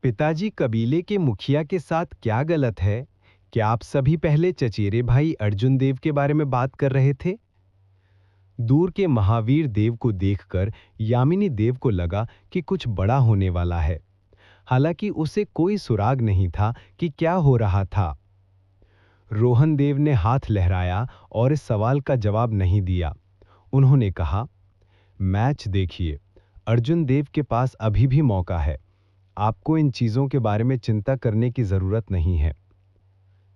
पिताजी कबीले के मुखिया के साथ क्या गलत है? क्या आप सभी पहले चचेरे भाई अर्जुन देव के बारे में बात कर रहे थे? दूर के महावीर देव को देखकर यामिनी देव को लगा कि कुछ बड़ा होने वाला है। हालांकि उसे कोई सुराग नहीं था कि क्या हो रहा था। रोहन देव ने हाथ लहराया और इस सवाल का जवाब नहीं दिया। उन्होंने कहा, मैच देखिए, अर्जुन देव के पास अभी भी मौका है। आपको इन चीजों के बारे में चिंता करने की जरूरत नहीं है।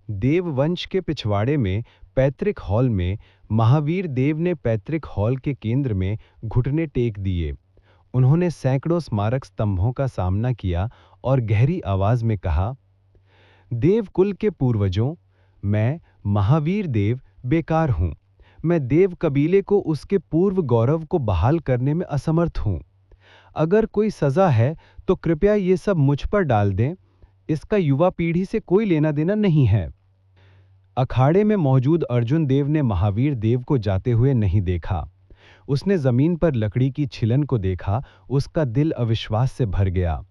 देववंश के पिछवाड़े में पैतृक हॉल में महावीर देव ने पैतृक हॉल के केंद्र में घुटने टेक दिए। उन्होंने सैकड़ों स्मारक स्तंभों का सामना किया और गहरी आवाज में कहा, देवकुल के पूर्वजों, मैं महावीर देव बेकार हूं। मैं देव कबीले को उसके पूर्व गौरव को बहाल करने में असमर्थ हूं। अगर कोई सजा है तो कृपया ये सब मुझ पर डाल दें। इसका युवा पीढ़ी से कोई लेना देना नहीं है। अखाड़े में मौजूद अर्जुन देव ने महावीर देव को जाते हुए नहीं देखा। उसने जमीन पर लकड़ी की छिलन को देखा। उसका दिल अविश्वास से भर गया।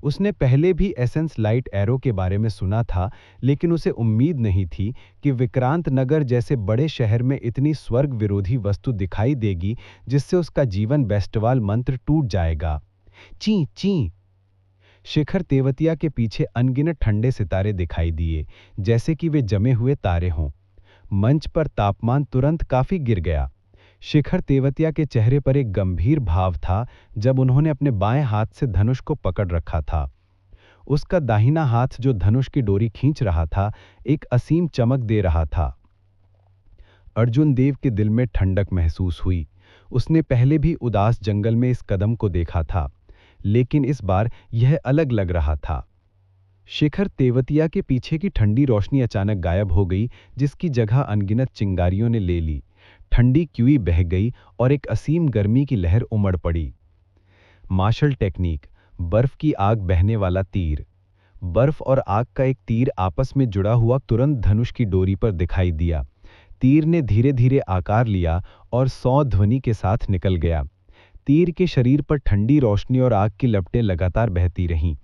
उसने पहले भी एसेंस लाइट एरो के बारे में सुना था, लेकिन उसे उम्मीद नहीं थी कि विक्रांत नगर जैसे बड़े शहर में इतनी स्वर्ग विरोधी वस्तु दिखाई देगी जिससे उसका जीवन बेस्टवाल मंत्र टूट जाएगा। ची ची। शिखर तेवतिया के पीछे अनगिनत ठंडे सितारे दिखाई दिए, जैसे कि वे जमे हुए तारे हों। मंच पर तापमान तुरंत काफी गिर गया। शिखर तेवतिया के चेहरे पर एक गंभीर भाव था जब उन्होंने अपने बाएं हाथ से धनुष को पकड़ रखा था। उसका दाहिना हाथ जो धनुष की डोरी खींच रहा था, एक असीम चमक दे रहा था। अर्जुन देव के दिल में ठंडक महसूस हुई। उसने पहले भी उदास जंगल में इस कदम को देखा था, लेकिन इस बार यह अलग लग रहा था। शिखर तेवतिया के पीछे की ठंडी रोशनी अचानक गायब हो गई, जिसकी जगह अनगिनत चिंगारियों ने ले ली। ठंडी क्यूई बह गई और एक असीम गर्मी की लहर उमड़ पड़ी। मार्शल टेक्निक, बर्फ की आग बहने वाला तीर। बर्फ और आग का एक तीर आपस में जुड़ा हुआ तुरंत धनुष की डोरी पर दिखाई दिया। तीर ने धीरे धीरे आकार लिया और सौ ध्वनि के साथ निकल गया। तीर के शरीर पर ठंडी रोशनी और आग की लपटें लगातार बहती रहीं।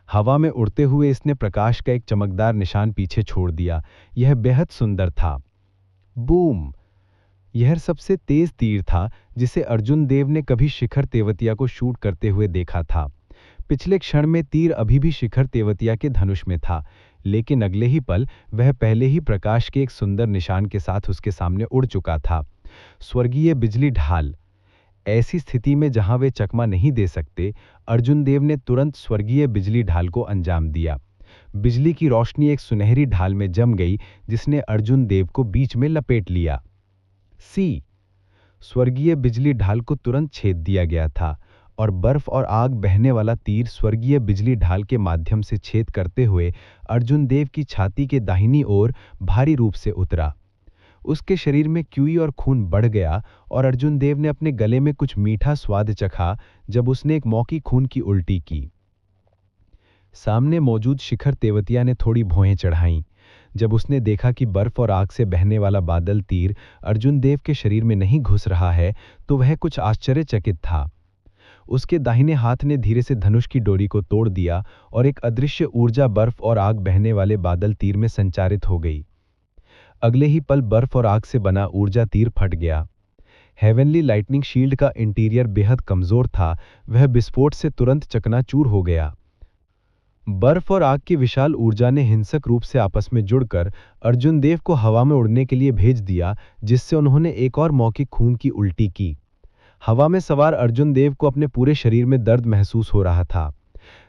हवा में उड़ते हुए इसने प्रकाश का एक चमकदार निशान पीछे छोड़ दिया। यह बेहद सुंदर था। बूम! यह सबसे तेज तीर था जिसे अर्जुन देव ने कभी शिखर तेवतिया को शूट करते हुए देखा था। पिछले क्षण में तीर अभी भी शिखर तेवतिया के धनुष में था, लेकिन अगले ही पल वह पहले ही प्रकाश के एक सुंदर निशान के साथ उसके सामने उड़ चुका था। स्वर्गीय बिजली ढाल। ऐसी स्थिति में जहां वे चकमा नहीं दे सकते, अर्जुन देव ने तुरंत स्वर्गीय बिजली ढाल को अंजाम दिया। बिजली की रोशनी एक सुनहरी ढाल में जम गई, जिसने अर्जुन देव को बीच में लपेट लिया। सी। स्वर्गीय बिजली ढाल को तुरंत छेद दिया गया था और बर्फ और आग बहने वाला तीर स्वर्गीय बिजली ढाल के माध्यम से छेद करते हुए अर्जुन देव की छाती के दाहिनी ओर भारी रूप से उतरा। उसके शरीर में क्यूई और खून बढ़ गया और अर्जुन देव ने अपने गले में कुछ मीठा स्वाद चखा जब उसने एक मौकी खून की उल्टी की। सामने मौजूद शिखर तेवतिया ने थोड़ी भौहें चढ़ाईं। जब उसने देखा कि बर्फ और आग से बहने वाला बादल तीर अर्जुन देव के शरीर में नहीं घुस रहा है, तो वह कुछ आश्चर्यचकित था। उसके दाहिने हाथ ने धीरे से धनुष की डोरी को तोड़ दिया और एक अदृश्य ऊर्जा बर्फ और आग बहने वाले बादल तीर में संचारित हो गई। अगले ही पल बर्फ और आग से बना ऊर्जा तीर फट गया। हेवनली लाइटनिंग शील्ड का इंटीरियर बेहद कमजोर था, वह विस्फोट से तुरंत चकनाचूर हो गया। बर्फ और आग की विशाल ऊर्जा ने हिंसक रूप से आपस में जुड़कर अर्जुन देव को हवा में उड़ने के लिए भेज दिया, जिससे उन्होंने एक और मौखिक खून की उल्टी की। हवा में सवार अर्जुन देव को अपने पूरे शरीर में दर्द महसूस हो रहा था।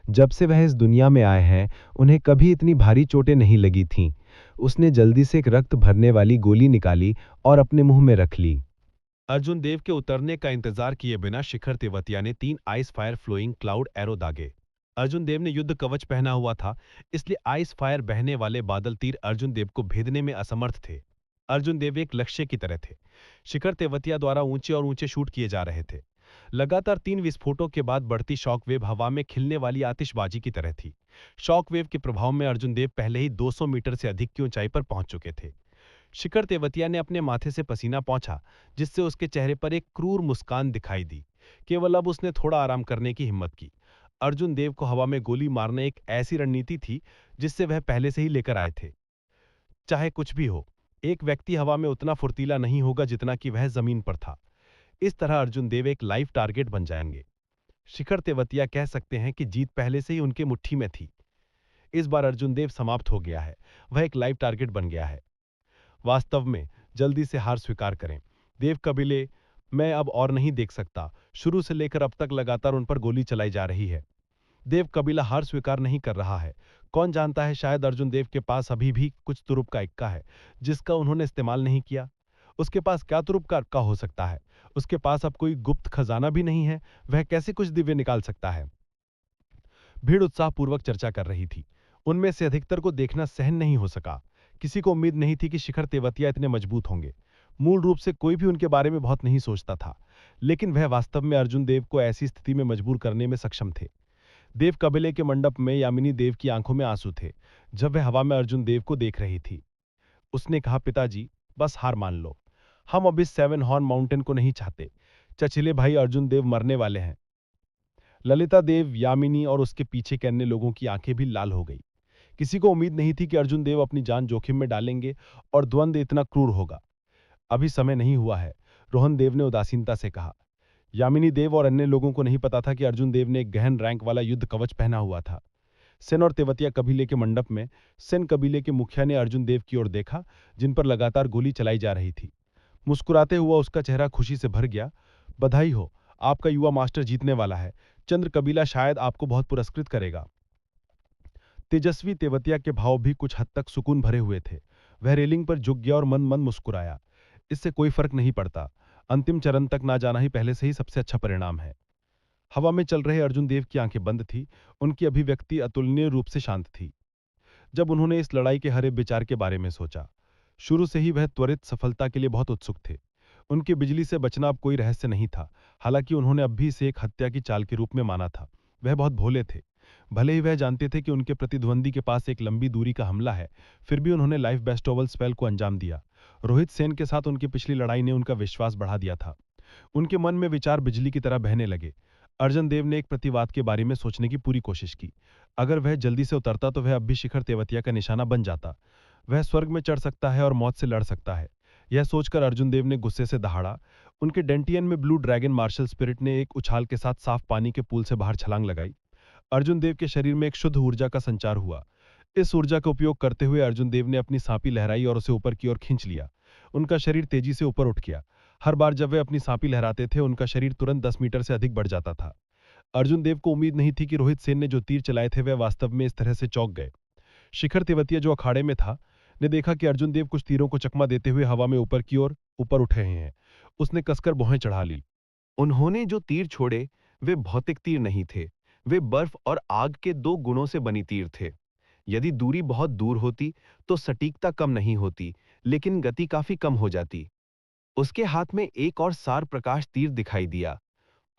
जब से वह इस दुनिया में आए हैं, उन्हें कभी इतनी भारी चोटें नहीं लगी थीं। उसने जल्दी से एक रक्त भरने वाली गोली निकाली और अपने मुंह में रख ली। अर्जुन देव के उतरने का इंतजार किए बिना शिखर तेवतिया ने 3 ice fire flowing cloud arrow दागे। अर्जुन देव ने युद्ध कवच पहना हुआ था, इसलिए आइस फायर बहने वाले बादल तीर अर्जुन देव को भेदने में असमर्थ थे। अर्जुन देव एक लक्ष्य की तरह थे। शिखर तेवतिया द्वारा ऊंचे और ऊंचे शूट किए जा रहे थे। लगातार 3 विस्फोटों के बाद बढ़ती शॉकवेव हवा में खिलने वाली आतिशबाजी की तरह थी। शॉकवेव के प्रभाव में अर्जुन देव पहले ही 200 मीटर से अधिक की ऊंचाई पर पहुंच चुके थे। शिखर तेवतिया ने अपने माथे से पसीना पोंछा, जिससे उसके चेहरे पर एक क्रूर मुस्कान दिखाई दी। केवल अब उसने थोड़ा आराम करने की हिम्मत की। अर्जुन देव को हवा में गोली मारना एक ऐसी रणनीति थी जिससे वह पहले से ही लेकर आए थे। चाहे कुछ भी हो, एक व्यक्ति हवा में उतना फुर्तीला नहीं होगा जितना कि वह जमीन पर था। इस तरह अर्जुन देव एक लाइव टारगेट बन जाएंगे। शिखर तेवतिया कह सकते हैं कि जीत पहले से ही उनके मुट्ठी में थी। इस बार अर्जुन देव समाप्त हो गया है, वह एक लाइव टारगेट बन गया है। वास्तव में जल्दी से हार स्वीकार करें। देव कबीले, मैं अब और नहीं देख सकता। शुरू से लेकर अब तक लगातार उन पर गोली चलाई जा रही है। देव कबीला हार स्वीकार नहीं कर रहा है। कौन जानता है, शायद अर्जुन देव के पास अभी भी कुछ तुरुप का इक्का है जिसका उन्होंने इस्तेमाल नहीं किया। उसके पास क्या तुरुप का इक्का हो सकता है? उसके पास अब कोई गुप्त खजाना भी नहीं है, वह कैसे कुछ दिव्य निकाल सकता है? भीड़ उत्साहपूर्वक चर्चा कर रही थी। उनमें से अधिकतर को देखना सहन नहीं हो सका। किसी को उम्मीद नहीं थी कि शिखर तेवतिया इतने मजबूत होंगे। मूल रूप से कोई भी उनके बारे में बहुत नहीं सोचता था, लेकिन वह वास्तव में अर्जुन देव को ऐसी स्थिति में मजबूर करने में सक्षम थे। देव कबीले के मंडप में यामिनी देव की आंखों में आंसू थे जब वह हवा में अर्जुन देव को देख रही थी। उसने कहा, पिताजी, बस हार मान लो। हम अब इस सेवन हॉर्न माउंटेन को नहीं चाहते। चचेले भाई अर्जुन देव मरने वाले हैं। ललिता देव, यामिनी और उसके पीछे के अन्य लोगों की आंखें भी लाल हो गई। किसी को उम्मीद नहीं थी कि अर्जुन देव अपनी जान जोखिम में डालेंगे और द्वंद्व इतना क्रूर होगा। अभी समय नहीं हुआ है, रोहन देव ने उदासीनता से कहा। यामिनी देव और अन्य लोगों को नहीं पता था कि अर्जुन देव ने एक गहन रैंक वाला युद्ध कवच पहना हुआ था। सेन और तेवतिया कबीले के मंडप में सेन कबीले के मुखिया ने अर्जुन देव की ओर देखा, जिन पर लगातार गोली चलाई जा रही थी। मुस्कुराते हुआ उसका चेहरा खुशी से भर गया। बधाई हो, आपका युवा मास्टर जीतने वाला है। चंद्र कबीला शायद आपको बहुत पुरस्कृत करेगा। तेजस्वी तेवतिया के भाव भी कुछ हद तक सुकून भरे हुए थे। वह रेलिंग पर झुक गया और मन मन मुस्कुराया। इससे कोई फर्क नहीं पड़ता। अंतिम चरण तक ना जाना ही पहले से ही सबसे अच्छा परिणाम है। हवा में चल रहे अर्जुन देव की आंखें बंद थी। उनकी अभिव्यक्ति अतुलनीय रूप से शांत थी जब उन्होंने इस लड़ाई के हरे विचार के बारे में सोचा। शुरू से ही वह त्वरित सफलता के लिए बहुत उत्सुक थे। उनके बिजली से बचना अब कोई रहस्य नहीं था। हालांकि उन्होंने अब भी इसे एक हत्या की चाल के रूप में माना था। वह बहुत भोले थे। भले ही वह जानते थे कि उनके प्रतिद्वंदी के पास एक लंबी दूरी का हमला है, फिर भी उन्होंने लाइफ बेस्टोवल स्पेल को अंजाम दिया। रोहित सेन के साथ उनकी पिछली लड़ाई ने उनका विश्वास बढ़ा दिया था। उनके मन में विचार बिजली की तरह बहने लगे। अर्जुन देव ने एक प्रतिवाद के बारे में सोचने की पूरी कोशिश की। अगर वह जल्दी से उतरता तो वह अब भी शिखर तेवतिया का निशाना बन जाता। वह स्वर्ग में चढ़ सकता है और मौत से लड़ सकता है। यह सोचकर अर्जुन देव ने गुस्से से दहाड़ा। उनके डेंटियन में ब्लू ड्रैगन मार्शल स्पिरिट ने एक उछाल के साथ साफ पानी के पूल से बाहर छलांग लगाई। अर्जुन देव के शरीर में एक शुद्ध ऊर्जा का संचार हुआ। इस ऊर्जा का उपयोग करते हुए अर्जुन देव ने अपनी सांपी लहराई और उसे ऊपर की ओर खींच लिया। उनका शरीर तेजी से ऊपर उठ गया। हर बार जब वे अपनी सांपी लहराते थे, उनका शरीर तुरंत 10 मीटर से अधिक बढ़ जाता था। अर्जुन देव को उम्मीद नहीं थी कि रोहित सेन ने जो तीर चलाए थे वह वास्तव में इस तरह से चौंक गए। शिखर तेवतिया, जो अखाड़े में था, ने देखा कि अर्जुन देव कुछ तीरों को चकमा देते हुए हवा में ऊपर की ओर ऊपर उठ रहे हैं। उसने कसकर भौहें चढ़ा ली। उन्होंने जो तीर छोड़े वे भौतिक तीर नहीं थे। वे बर्फ और आग के दो गुणों से बनी तीर थे। यदि दूरी बहुत दूर होती तो सटीकता कम नहीं होती, लेकिन गति काफी कम हो जाती। उसके हाथ में एक और सार प्रकाश तीर दिखाई दिया।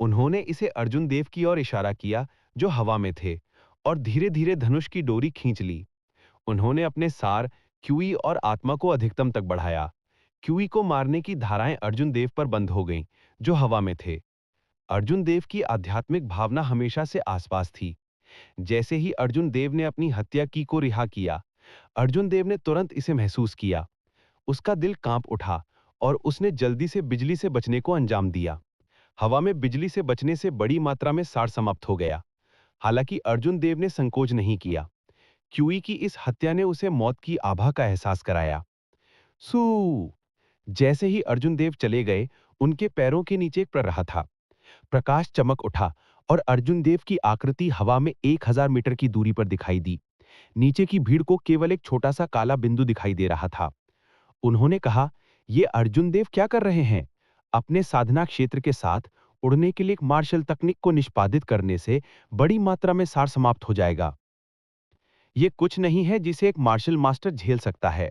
उन्होंने इसे अर्जुन देव की ओर इशारा किया, जो हवा में थे, और धीरे धीरे धनुष की डोरी खींच ली। उन्होंने अपने सार, क्यूई और आत्मा को अधिकतम तक बढ़ाया। क्यूई को मारने की धाराएं अर्जुन देव पर बंद हो गईं, जो हवा में थे। अर्जुन देव की आध्यात्मिक भावना हमेशा से आसपास थी। जैसे ही अर्जुन देव ने अपनी हत्या की को रिहा किया, अर्जुन देव ने तुरंत इसे महसूस किया। उसका दिल कांप उठा और उसने जल्दी से बिजली से बचने को अंजाम दिया। हवा में बिजली से बचने से बड़ी मात्रा में सार समाप्त हो गया। हालांकि अर्जुन देव ने संकोच नहीं किया। क्यूई की इस हत्या ने उसे मौत की आभा का एहसास कराया। सू! जैसे ही अर्जुन देव चले गए, उनके पैरों के नीचे एक प्ररहा था। प्रकाश चमक उठा और अर्जुन देव की आकृति हवा में 1000 मीटर की दूरी पर दिखाई दी। नीचे की भीड़ को केवल एक छोटा सा काला बिंदु दिखाई दे रहा था। उन्होंने कहा, ये अर्जुन देव क्या कर रहे हैं? अपने साधना क्षेत्र के साथ उड़ने के लिए एक मार्शल तकनीक को निष्पादित करने से बड़ी मात्रा में सार समाप्त हो जाएगा। ये कुछ नहीं है जिसे एक मार्शल मास्टर झेल सकता है।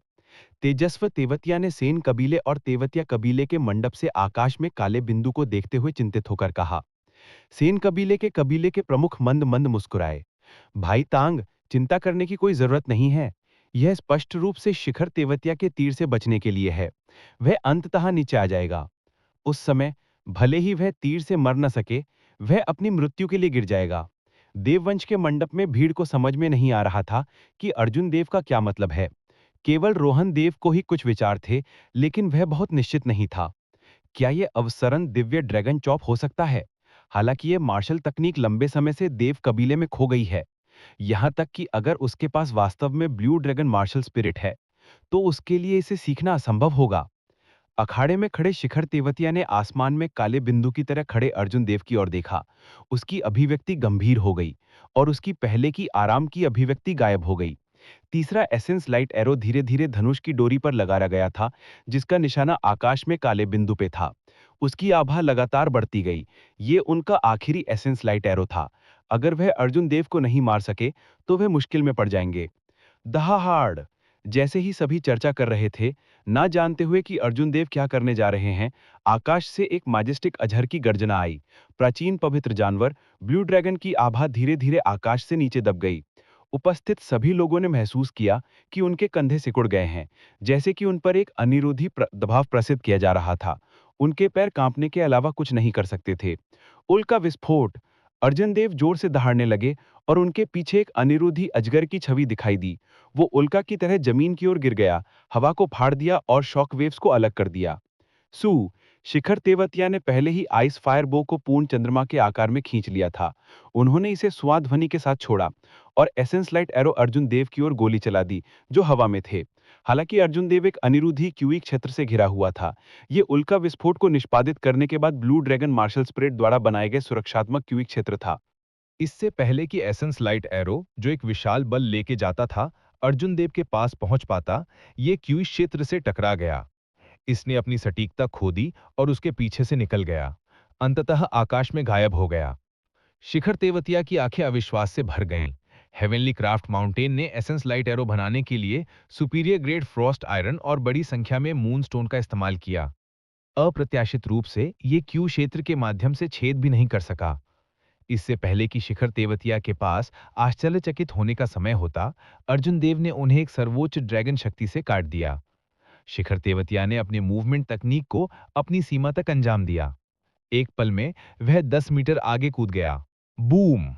तेजस्व तेवतिया ने सेन कबीले और तेवतिया कबीले के मंडप से आकाश में काले बिंदु को देखते हुए चिंतित होकर कहा। सेन कबीले के प्रमुख मंद मंद मुस्कुराए। भाई तांग, चिंता करने की कोई जरूरत नहीं है। यह स्पष्ट रूप से शिखर तेवतिया के तीर से बचने के लिए है। वह अंततः नीचे आ जाएगा। उस समय भले ही वह तीर से मर न सके, वह अपनी मृत्यु के लिए गिर जाएगा। देववंश के मंडप में भीड़ को समझ में नहीं आ रहा था कि अर्जुन देव का क्या मतलब है। केवल रोहन देव को ही कुछ विचार थे, लेकिन वह बहुत निश्चित नहीं था। क्या यह अवसरण दिव्य ड्रैगन चॉप हो सकता है? हालांकि यह मार्शल तकनीक लंबे समय से देव कबीले में खो गई है। यहां तक कि अगर उसके पास वास्तव में ब्लू ड्रैगन मार्शल स्पिरिट है, तो उसके लिए इसे सीखना असंभव होगा। अखाड़े में खड़े शिखर तेवतिया ने आसमान में काले बिंदु की तरह खड़े अर्जुन देव की ओर देखा। उसकी अभिव्यक्ति गंभीर हो गई और उसकी पहले की आराम की अभिव्यक्ति गायब हो गई। तीसरा एसेंस लाइट एरो धीरे धीरे धनुष की डोरी पर लगा गया था, जिसका निशाना आकाश में काले बिंदु पे था। उसकी आभा लगातार बढ़ती गई। ये उनका आखिरी एसेंस लाइट एरो था। अगर वह अर्जुन देव को नहीं मार सके, तो वह मुश्किल में पड़ जाएंगे। दहाड़! जैसे ही सभी चर्चा कर रहे थे, ना जानते हुए कि अर्जुन देव क्या करने जा रहे हैं, आकाश से एक मैजेस्टिक अजहर की गर्जना आई। प्राचीन पवित्र जानवर ब्लू ड्रैगन की आभा धीरे धीरे आकाश से नीचे दब गई। उपस्थित सभी लोगों ने महसूस किया कि उनके कंधे सिकुड़ गए हैं, जैसे कि उन पर एक अनिरोधी दबाव प्रसिद्ध किया जा रहा था। उनके पैर कांपने के अलावा कुछ नहीं कर सकते थे। उल्का विस्फोट! अर्जुन देव जोर से दहाड़ने लगे और उनके पीछे एक अनिरुद्धि अजगर की छवि दिखाई दी। वो उल्का की तरह जमीन की ओर गिर गया, हवा को फाड़ दिया और शॉक वेव्स को अलग कर दिया। सू! शिखर तेवतिया ने पहले ही आइस फायर बो को पूर्ण चंद्रमा के आकार में खींच लिया था। उन्होंने इसे स्वाध्वनि के साथ छोड़ा और एसेंस लाइट एरो अर्जुन देव की ओर गोली चला दी, जो हवा में थे। हालांकि अर्जुन देव एक अनिरुद्धि क्यूई क्षेत्र से घिरा हुआ था। ये उल्का विस्फोट को निष्पादित करने के बाद ब्लू ड्रैगन मार्शल स्पिरिट द्वारा बनाए गए सुरक्षात्मक क्यूई क्षेत्र था। इससे पहले कि एसेंस लाइट एरो, जो एक विशाल बल लेके जाता था, अर्जुन देव के पास पहुंच पाता, ये क्यूई क्षेत्र से टकरा गया। इसने अपनी सटीकता खो दी और उसके पीछे से निकल गया। अंततः आकाश में गायब हो गया। शिखर तेवतिया की आंखें अविश्वास से भर गईं। हेवनली क्राफ्ट माउंटेन ने एसेंस लाइट एरो बनाने के लिए सुपीरियर ग्रेड फ्रॉस्ट आयरन और बड़ी संख्या में मून स्टोन का इस्तेमाल किया। अप्रत्याशित रूप से ये क्यू क्षेत्र के माध्यम से छेद भी नहीं कर सका। इससे पहले कि शिखर तेवतिया के पास आश्चर्यचकित होने का समय होता, अर्जुन देव ने उन्हें एक सर्वोच्च ड्रैगन शक्ति से काट दिया। शिखर तेवतिया ने अपने मूवमेंट तकनीक को अपनी सीमा तक अंजाम दिया। एक पल में वह 10 मीटर आगे कूद गया। बूम!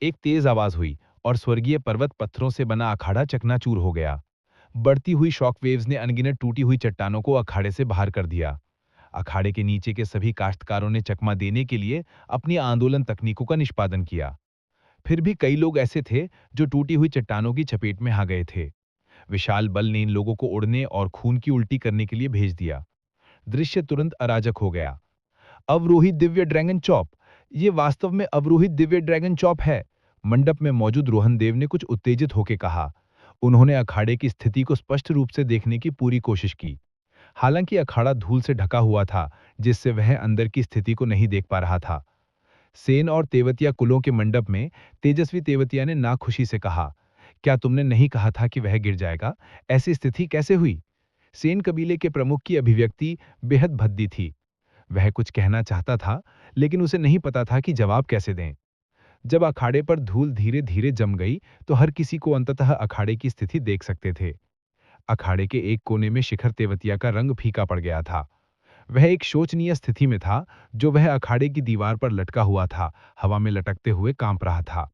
एक तेज आवाज हुई और स्वर्गीय पर्वत पत्थरों से बना अखाड़ा चकनाचूर हो गया। बढ़ती हुई शॉकवेव्स ने अनगिनत टूटी हुई चट्टानों को अखाड़े से बाहर कर दिया। अखाड़े के नीचे के सभी काश्तकारों ने चकमा देने के लिए अपनी आंदोलन तकनीकों का निष्पादन किया। फिर भी कई लोग ऐसे थे जो टूटी हुई चट्टानों की चपेट में आ गए थे। विशाल बल ने इन लोगों को उड़ने और खून की उल्टी करने के लिए भेज दिया। दृश्य तुरंत अराजक हो गया। अवरोही दिव्य ड्रैगन चॉप! ये वास्तव में अवरोहित दिव्य ड्रैगन चॉप है। मंडप में मौजूद रोहन देव ने कुछ उत्तेजित होकर कहा। उन्होंने अखाड़े की स्थिति को स्पष्ट रूप से देखने की पूरी कोशिश की। हालांकि अखाड़ा धूल से ढका हुआ था, जिससे वह अंदर की स्थिति को नहीं देख पा रहा था। सेन और तेवतिया कुलों के मंडप में तेजस्वी तेवतिया ने नाखुशी से कहा, क्या तुमने नहीं कहा था कि वह गिर जाएगा? ऐसी स्थिति कैसे हुई? सेन कबीले के प्रमुख की अभिव्यक्ति बेहद भद्दी थी। वह कुछ कहना चाहता था, लेकिन उसे नहीं पता था कि जवाब कैसे दें। जब अखाड़े पर धूल धीरे धीरे जम गई, तो हर किसी को अंततः अखाड़े की स्थिति देख सकते थे। अखाड़े के एक कोने में शिखर तेवतिया का रंग फीका पड़ गया था। वह एक शोचनीय स्थिति में था, जो वह अखाड़े की दीवार पर लटका हुआ था, हवा में लटकते हुए कांप रहा था।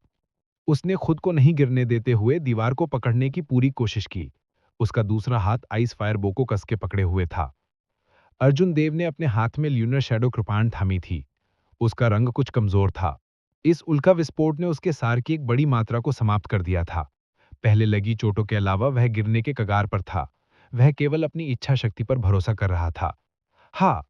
उसने खुद को नहीं गिरने देते हुए दीवार को पकड़ने की पूरी कोशिश की। उसका दूसरा हाथ आइस फायर बो को कस के पकड़े हुए था। अर्जुन देव ने अपने हाथ में ल्यूनर शैडो कृपाण थामी थी। उसका रंग कुछ कमजोर था। इस उल्का विस्फोट ने उसके सार की एक बड़ी मात्रा को समाप्त कर दिया था। पहले लगी चोटों के अलावा वह गिरने के कगार पर था। वह केवल अपनी इच्छा शक्ति पर भरोसा कर रहा था। हाँ!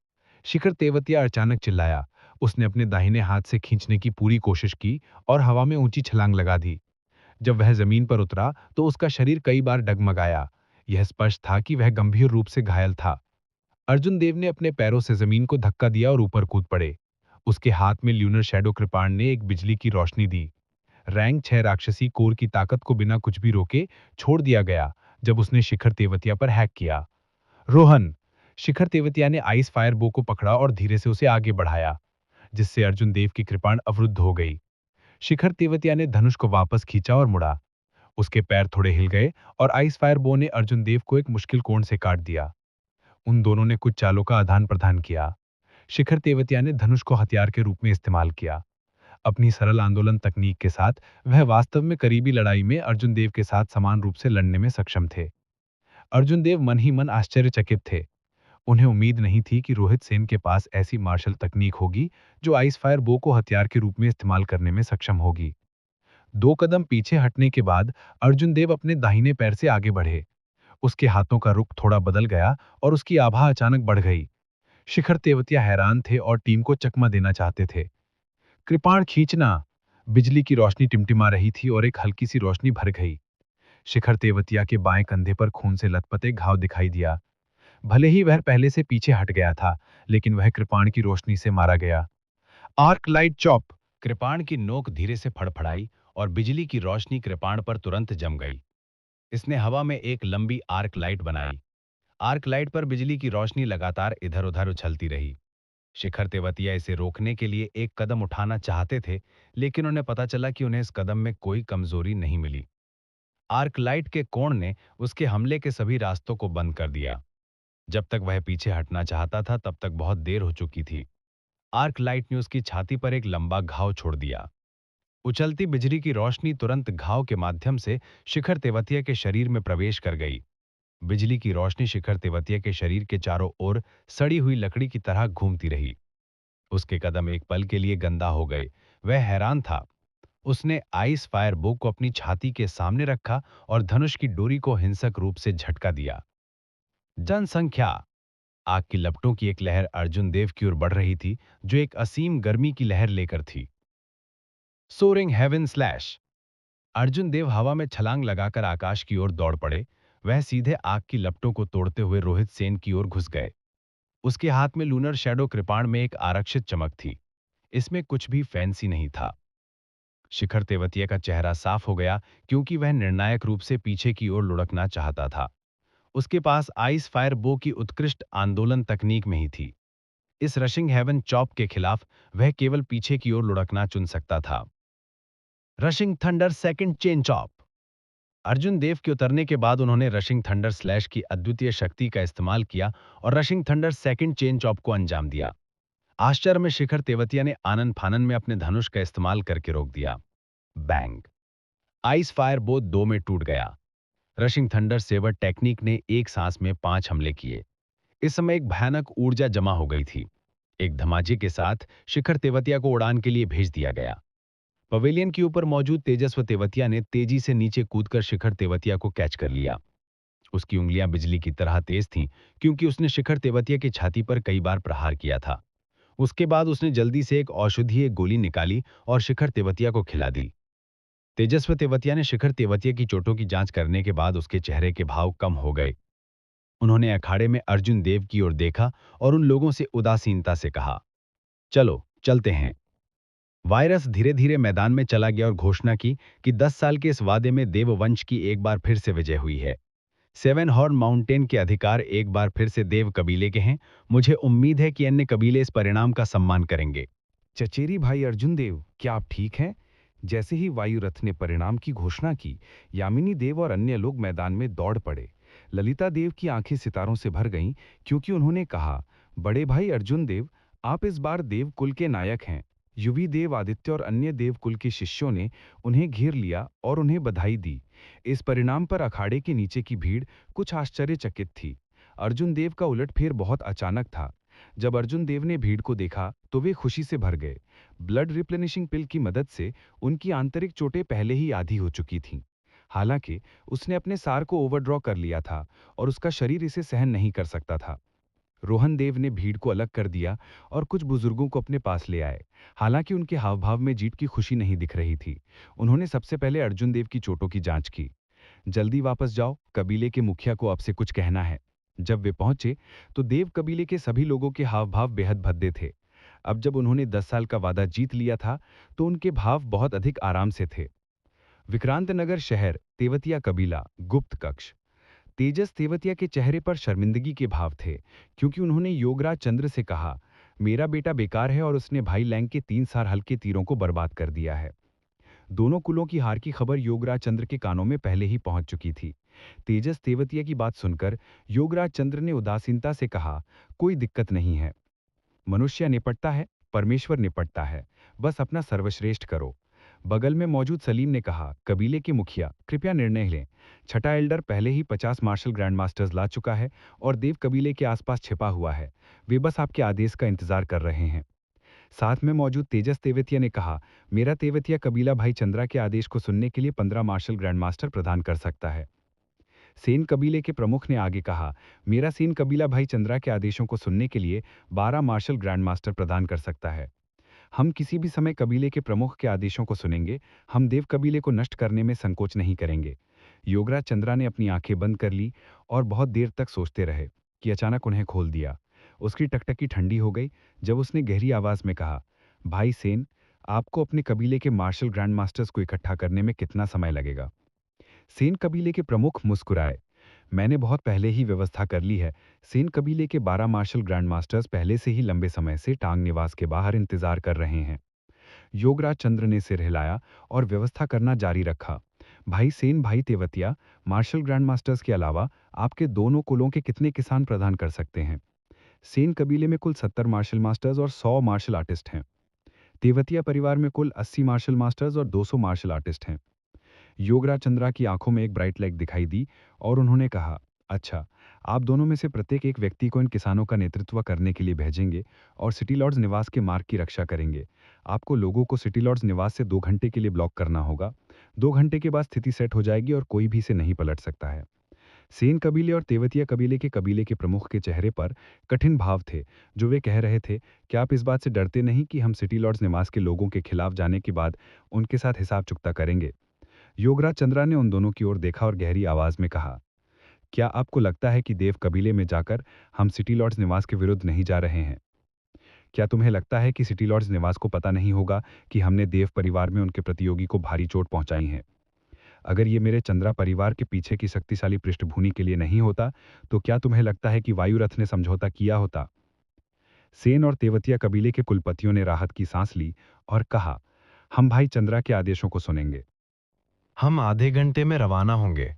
शिखर तेवतिया अचानक चिल्लाया। उसने अपने दाहिने हाथ से खींचने की पूरी कोशिश की और हवा में ऊंची छलांग लगा दी। जब वह जमीन पर उतरा, तो उसका शरीर कई बार डगमगाया। यह स्पष्ट था कि वह गंभीर रूप से घायल था। अर्जुन देव ने अपने पैरों से जमीन को धक्का दिया और ऊपर कूद पड़े। उसके हाथ में ल्यूनर शैडो कृपाण ने एक बिजली की रोशनी दी। रैंक 6 राक्षसी कोर की ताकत को बिना कुछ भी रोके छोड़ दिया गया जब उसने शिखर तेवतिया पर हैक किया। रोहन! शिखर तेवतिया ने आइस फायर बो को पकड़ा और धीरे से उसे आगे बढ़ाया, जिससे अर्जुन देव की कृपाण अवरुद्ध हो गई। शिखर तेवतिया ने धनुष को वापस खींचा और मुड़ा। उसके पैर थोड़े हिल गए और आइस फायर बो ने अर्जुन देव को एक मुश्किल कोण से काट दिया। उन दोनों ने कुछ चालों का आदान प्रदान किया। शिखर तेवतिया ने धनुष को हथियार के रूप में इस्तेमाल किया। अपनी सरल आंदोलन तकनीक के साथ वह वास्तव में करीबी लड़ाई में अर्जुन देव के साथ समान रूप से लड़ने में सक्षम थे। अर्जुन देव मन ही मन आश्चर्यचकित थे। उन्हें उम्मीद नहीं थी कि रोहित सेन के पास ऐसी मार्शल तकनीक होगी जो आइस फायर बो को हथियार के रूप में इस्तेमाल करने में सक्षम होगी। 2 कदम पीछे हटने के बाद अर्जुन देव अपने दाहिने पैर से आगे बढ़े। उसके हाथों का रुख थोड़ा बदल गया और उसकी आभा अचानक बढ़ गई। शिखर तेवतिया हैरान थे और टीम को चकमा देना चाहते थे। कृपाण खींचना। बिजली की रोशनी टिमटिमा रही थी और एक हल्की सी रोशनी भर गई। शिखर तेवतिया के बाएं कंधे पर खून से लथपथ एक घाव दिखाई दिया। भले ही वह पहले से पीछे हट गया था, लेकिन वह कृपाण की रोशनी से मारा गया। Arc light chop. कृपाण की नोक धीरे से फड़फड़ाई और बिजली की रोशनी कृपाण पर तुरंत जम गई। इसने हवा में एक लंबी आर्क लाइट बनाई। आर्क लाइट पर बिजली की रोशनी लगातार इधर-उधर उछलती रही। शिखर तेवतिया इसे रोकने के लिए एक कदम उठाना चाहते थे, लेकिन उन्हें पता चला कि उन्हें इस कदम में कोई कमजोरी नहीं मिली। आर्क लाइट के कोण ने उसके हमले के सभी रास्तों को बंद कर दिया। जब तक वह पीछे हटना चाहता था, तब तक बहुत देर हो चुकी थी। आर्क लाइट ने उसकी छाती पर एक लंबा घाव छोड़ दिया। उछलती बिजली की रोशनी तुरंत घाव के माध्यम से शिखर तेवतिया के शरीर में प्रवेश कर गई। बिजली की रोशनी शिखर तेवतिया के शरीर के चारों ओर सड़ी हुई लकड़ी की तरह घूमती रही। उसके कदम एक पल के लिए गंदा हो गए। वह हैरान था। उसने आइस फायर बो को अपनी छाती के सामने रखा और धनुष की डोरी को हिंसक रूप से झटका दिया। जनसंख्या। आग की लपटों की एक लहर अर्जुन देव की ओर बढ़ रही थी, जो एक असीम गर्मी की लहर लेकर थी। Soaring heaven slash. Arjun Dev हवा में छलांग लगाकर आकाश की ओर दौड़ पड़े। वह सीधे आग की लपटों को तोड़ते हुए रोहित सेन की ओर घुस गए। उसके हाथ में लूनर शैडो कृपाण में एक आरक्षित चमक थी। इसमें कुछ भी फैंसी नहीं था। शिखर तेवतिया का चेहरा साफ हो गया, क्योंकि वह निर्णायक रूप से पीछे की ओर लुढ़कना चाहता था। उसके पास आइस फायर बो की उत्कृष्ट आंदोलन तकनीक में ही थी। इस रशिंग हेवन चॉप के खिलाफ वह केवल पीछे की ओर लुढ़कना चुन सकता था। Rushing thunder second chain chop. Arjun Dev के उतरने के बाद उन्होंने रशिंग थंडर स्लैश की अद्वितीय शक्ति का इस्तेमाल किया और rushing thunder second chain chop को अंजाम दिया। आश्चर्य में शिखर तेवतिया ने आनन फानन में अपने धनुष का इस्तेमाल करके रोक दिया। बैंग। आइस फायर बो 2 में टूट गया। रशिंग थंडर सेवर टेक्निक ने एक सांस में 5 हमले किए। इस समय एक भयानक ऊर्जा जमा हो गई थी। एक धमाजे के साथ शिखर तेवतिया को उड़ान के लिए भेज दिया गया। पवेलियन के ऊपर मौजूद तेजस्व तेवतिया ने तेजी से नीचे कूदकर शिखर तेवतिया को कैच कर लिया। उसकी उंगलियां बिजली की तरह तेज थीं, क्योंकि उसने शिखर तेवतिया की छाती पर कई बार प्रहार किया था। उसके बाद उसने जल्दी से एक औषधीय गोली निकाली और शिखर तेवतिया को खिला दी। तेजस्व तेवतिया ने शिखर तेवतिया की चोटों की जांच करने के बाद उसके चेहरे के भाव कम हो गए। उन्होंने अखाड़े में अर्जुन देव की ओर देखा और उन लोगों से उदासीनता से कहा, चलो चलते हैं। वायरस धीरे धीरे मैदान में चला गया और घोषणा की कि 10 साल के इस वादे में देववंश की एक बार फिर से विजय हुई है। सेवन हॉर्न माउंटेन के अधिकार एक बार फिर से देव कबीले के हैं। मुझे उम्मीद है कि अन्य कबीले इस परिणाम का सम्मान करेंगे। चचेरी भाई अर्जुन देव, क्या आप ठीक हैं? जैसे ही वायुरथ ने परिणाम की घोषणा की, यामिनी देव और अन्य लोग मैदान में दौड़ पड़े। ललिता देव की आंखें सितारों से भर गईं, क्योंकि उन्होंने कहा, बड़े भाई अर्जुन देव, आप इस बार देव कुल के नायक हैं। युवी देव आदित्य और अन्य देव कुल के शिष्यों ने उन्हें घेर लिया और उन्हें बधाई दी। इस परिणाम पर अखाड़े के नीचे की भीड़ कुछ आश्चर्यचकित थी। अर्जुन देव का उलटफेर बहुत अचानक था। जब अर्जुन देव ने भीड़ को देखा तो वे खुशी से भर गए। ब्लड रिप्लेनिशिंग पिल की मदद से उनकी आंतरिक चोटें पहले ही आधी हो चुकी थीं। हालांकि उसने अपने सार को ओवरड्रॉ कर लिया था और उसका शरीर इसे सहन नहीं कर सकता था। रोहन देव ने भीड़ को अलग कर दिया और कुछ बुजुर्गों को अपने पास ले आए। हालांकि उनके हावभाव में जीत की खुशी नहीं दिख रही थी। उन्होंने सबसे पहले अर्जुन देव की चोटों की जांच की। जल्दी वापस जाओ, कबीले के मुखिया को आपसे कुछ कहना है। जब वे पहुंचे तो देव कबीले के सभी लोगों के हाव भाव बेहद भद्दे थे। अब जब उन्होंने 10 साल का वादा जीत लिया था तो उनके भाव बहुत अधिक आराम से थे। विक्रांत नगर शहर, तेवतिया कबीला, गुप्त कक्ष। तेजस तेवतिया के चेहरे पर शर्मिंदगी के भाव थे, क्योंकि उन्होंने योगराज चंद्र से कहा, मेरा बेटा बेकार है और उसने भाई लैंग के 3 सार हल्के तीरों को बर्बाद कर दिया है। दोनों कुलों की हार की खबर योगराज चंद्र के कानों में पहले ही पहुंच चुकी थी। तेजस तेवतिया की बात सुनकर योगराज चंद्र ने उदासीनता से कहा, कोई दिक्कत नहीं है, मनुष्य निपटता है। परमेश्वर निपटता है, बस अपना सर्वश्रेष्ठ करो। बगल में मौजूद सलीम ने कहा, कबीले के मुखिया कृपया निर्णय लें। छठा एल्डर पहले ही 50 मार्शल ग्रैंड मास्टर्स ला चुका है और देव कबीले के आसपास छिपा हुआ है। वे बस आपके आदेश का इंतजार कर रहे हैं। साथ में मौजूद तेजस तेवतिया ने कहा, मेरा तेवतिया कबीला भाई चंद्रा के आदेश को सुनने के लिए 15 मार्शल ग्रैंड मास्टर प्रदान कर सकता है। सेन कबीले के प्रमुख ने आगे कहा, मेरा सेन कबीला भाई चंद्रा के आदेशों को सुनने के लिए 12 मार्शल ग्रैंड मास्टर प्रदान कर सकता है। हम किसी भी समय कबीले के प्रमुख के आदेशों को सुनेंगे। हम देव कबीले को नष्ट करने में संकोच नहीं करेंगे। योगराज चंद्रा ने अपनी आंखें बंद कर ली और बहुत देर तक सोचते रहे कि अचानक उन्हें खोल दिया। उसकी टकटकी ठंडी हो गई जब उसने गहरी आवाज में कहा, भाई सेन, आपको अपने कबीले के मार्शल ग्रैंड मास्टर्स को इकट्ठा करने में कितना समय लगेगा? सेन कबीले के प्रमुख मुस्कुराए। मैंने बहुत पहले ही व्यवस्था कर ली है। सेन कबीले के 12 मार्शल ग्रैंड मास्टर्स पहले से ही लंबे समय से टांग निवास के बाहर इंतजार कर रहे हैं। योगराज चंद्र ने सिर हिलाया और व्यवस्था करना जारी रखा। भाई सेन, भाई तेवतिया, मार्शल ग्रैंड मास्टर्स के अलावा आपके दोनों कुलों के कितने किसान प्रदान कर सकते हैं? सेन कबीले में कुल 70 मार्शल मास्टर्स और 100 मार्शल आर्टिस्ट हैं। तेवतिया परिवार में कुल 80 मार्शल मास्टर्स और 200 मार्शल आर्टिस्ट हैं। योगराज चंद्रा की आंखों में एक ब्राइट लाइट दिखाई दी और उन्होंने कहा, अच्छा, आप दोनों में से प्रत्येक एक व्यक्ति को इन किसानों का नेतृत्व करने के लिए भेजेंगे और सिटी लॉर्ड्स निवास के मार्ग की रक्षा करेंगे। आपको लोगों को सिटी लॉर्ड्स निवास से 2 घंटे के लिए ब्लॉक करना होगा। 2 घंटे के बाद स्थिति सेट हो जाएगी और कोई भी इसे नहीं पलट सकता है। सेन कबीले और तेवतिया कबीले के प्रमुख के चेहरे पर कठिन भाव थे, जो वे कह रहे थे, क्या आप इस बात से डरते नहीं कि हम सिटी लॉर्ड्स निवास के लोगों के खिलाफ जाने के बाद उनके साथ हिसाब चुकता करेंगे? योगराज चंद्रा ने उन दोनों की ओर देखा और गहरी आवाज में कहा, क्या आपको लगता है कि देव कबीले में जाकर हम सिटी लॉर्ड्स निवास के विरुद्ध नहीं जा रहे हैं? क्या तुम्हें लगता है कि सिटी लॉर्ड्स निवास को पता नहीं होगा कि हमने देव परिवार में उनके प्रतियोगी को भारी चोट पहुंचाई है? अगर ये मेरे चंद्रा परिवार के पीछे की शक्तिशाली पृष्ठभूमि के लिए नहीं होता, तो क्या तुम्हें लगता है कि वायुरथ ने समझौता किया होता? सेन और तेवतिया कबीले के कुलपतियों ने राहत की सांस ली और कहा, हम भाई चंद्रा के आदेशों को सुनेंगे। हम आधे घंटे में रवाना होंगे।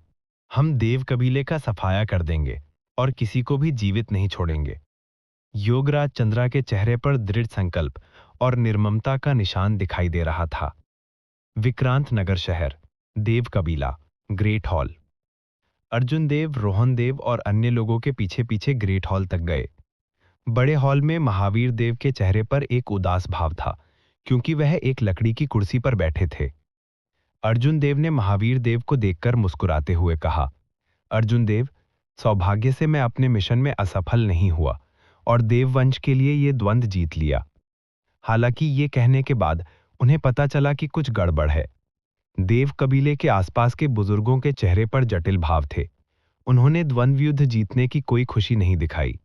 हम देव कबीले का सफाया कर देंगे और किसी को भी जीवित नहीं छोड़ेंगे। योगराज चंद्रा के चेहरे पर दृढ़ संकल्प और निर्ममता का निशान दिखाई दे रहा था। विक्रांत नगर शहर, देव कबीला, ग्रेट हॉल। अर्जुन देव, रोहन देव और अन्य लोगों के पीछे पीछे ग्रेट हॉल तक गए। बड़े हॉल में महावीर देव के चेहरे पर एक उदास भाव था, क्योंकि वह एक लकड़ी की कुर्सी पर बैठे थे। अर्जुन देव ने महावीर देव को देखकर मुस्कुराते हुए कहा, अर्जुन देव, सौभाग्य से मैं अपने मिशन में असफल नहीं हुआ और देववंश के लिए ये द्वंद्व जीत लिया। हालांकि ये कहने के बाद उन्हें पता चला कि कुछ गड़बड़ है। देव कबीले के आसपास के बुजुर्गों के चेहरे पर जटिल भाव थे। उन्होंने द्वंद्व युद्ध जीतने की कोई खुशी नहीं दिखाई।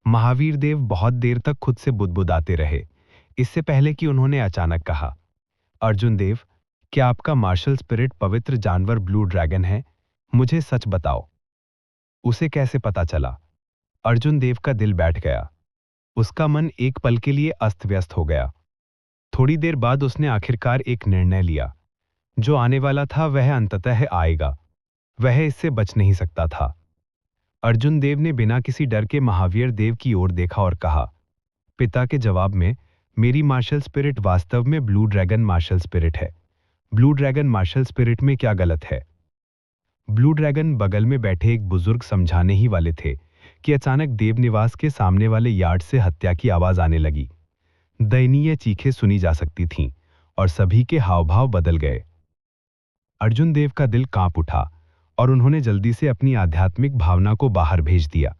महावीर देव बहुत देर तक खुद से बुदबुदाते रहे, इससे पहले कि उन्होंने अचानक कहा, अर्जुन देव, क्या आपका मार्शल स्पिरिट पवित्र जानवर ब्लू ड्रैगन है? मुझे सच बताओ, उसे कैसे पता चला? अर्जुन देव का दिल बैठ गया। उसका मन एक पल के लिए अस्त व्यस्त हो गया। थोड़ी देर बाद उसने आखिरकार एक निर्णय लिया। जो आने वाला था वह अंततः आएगा। वह इससे बच नहीं सकता था। अर्जुन देव ने बिना किसी डर के महावीर देव की ओर देखा और कहा, पिता के जवाब में, मेरी मार्शल स्पिरिट वास्तव में ब्लू ड्रैगन मार्शल स्पिरिट है। ब्लू ड्रैगन मार्शल स्पिरिट में क्या गलत है? ब्लू ड्रैगन बगल में बैठे एक बुजुर्ग समझाने ही वाले थे कि अचानक देवनिवास के सामने वाले यार्ड से हत्या की आवाज आने लगी। दयनीय चीखें सुनी जा सकती थीं और सभी के हाव भाव बदल गए। अर्जुन देव का दिल कांप उठा और उन्होंने जल्दी से अपनी आध्यात्मिक भावना को बाहर भेज दिया।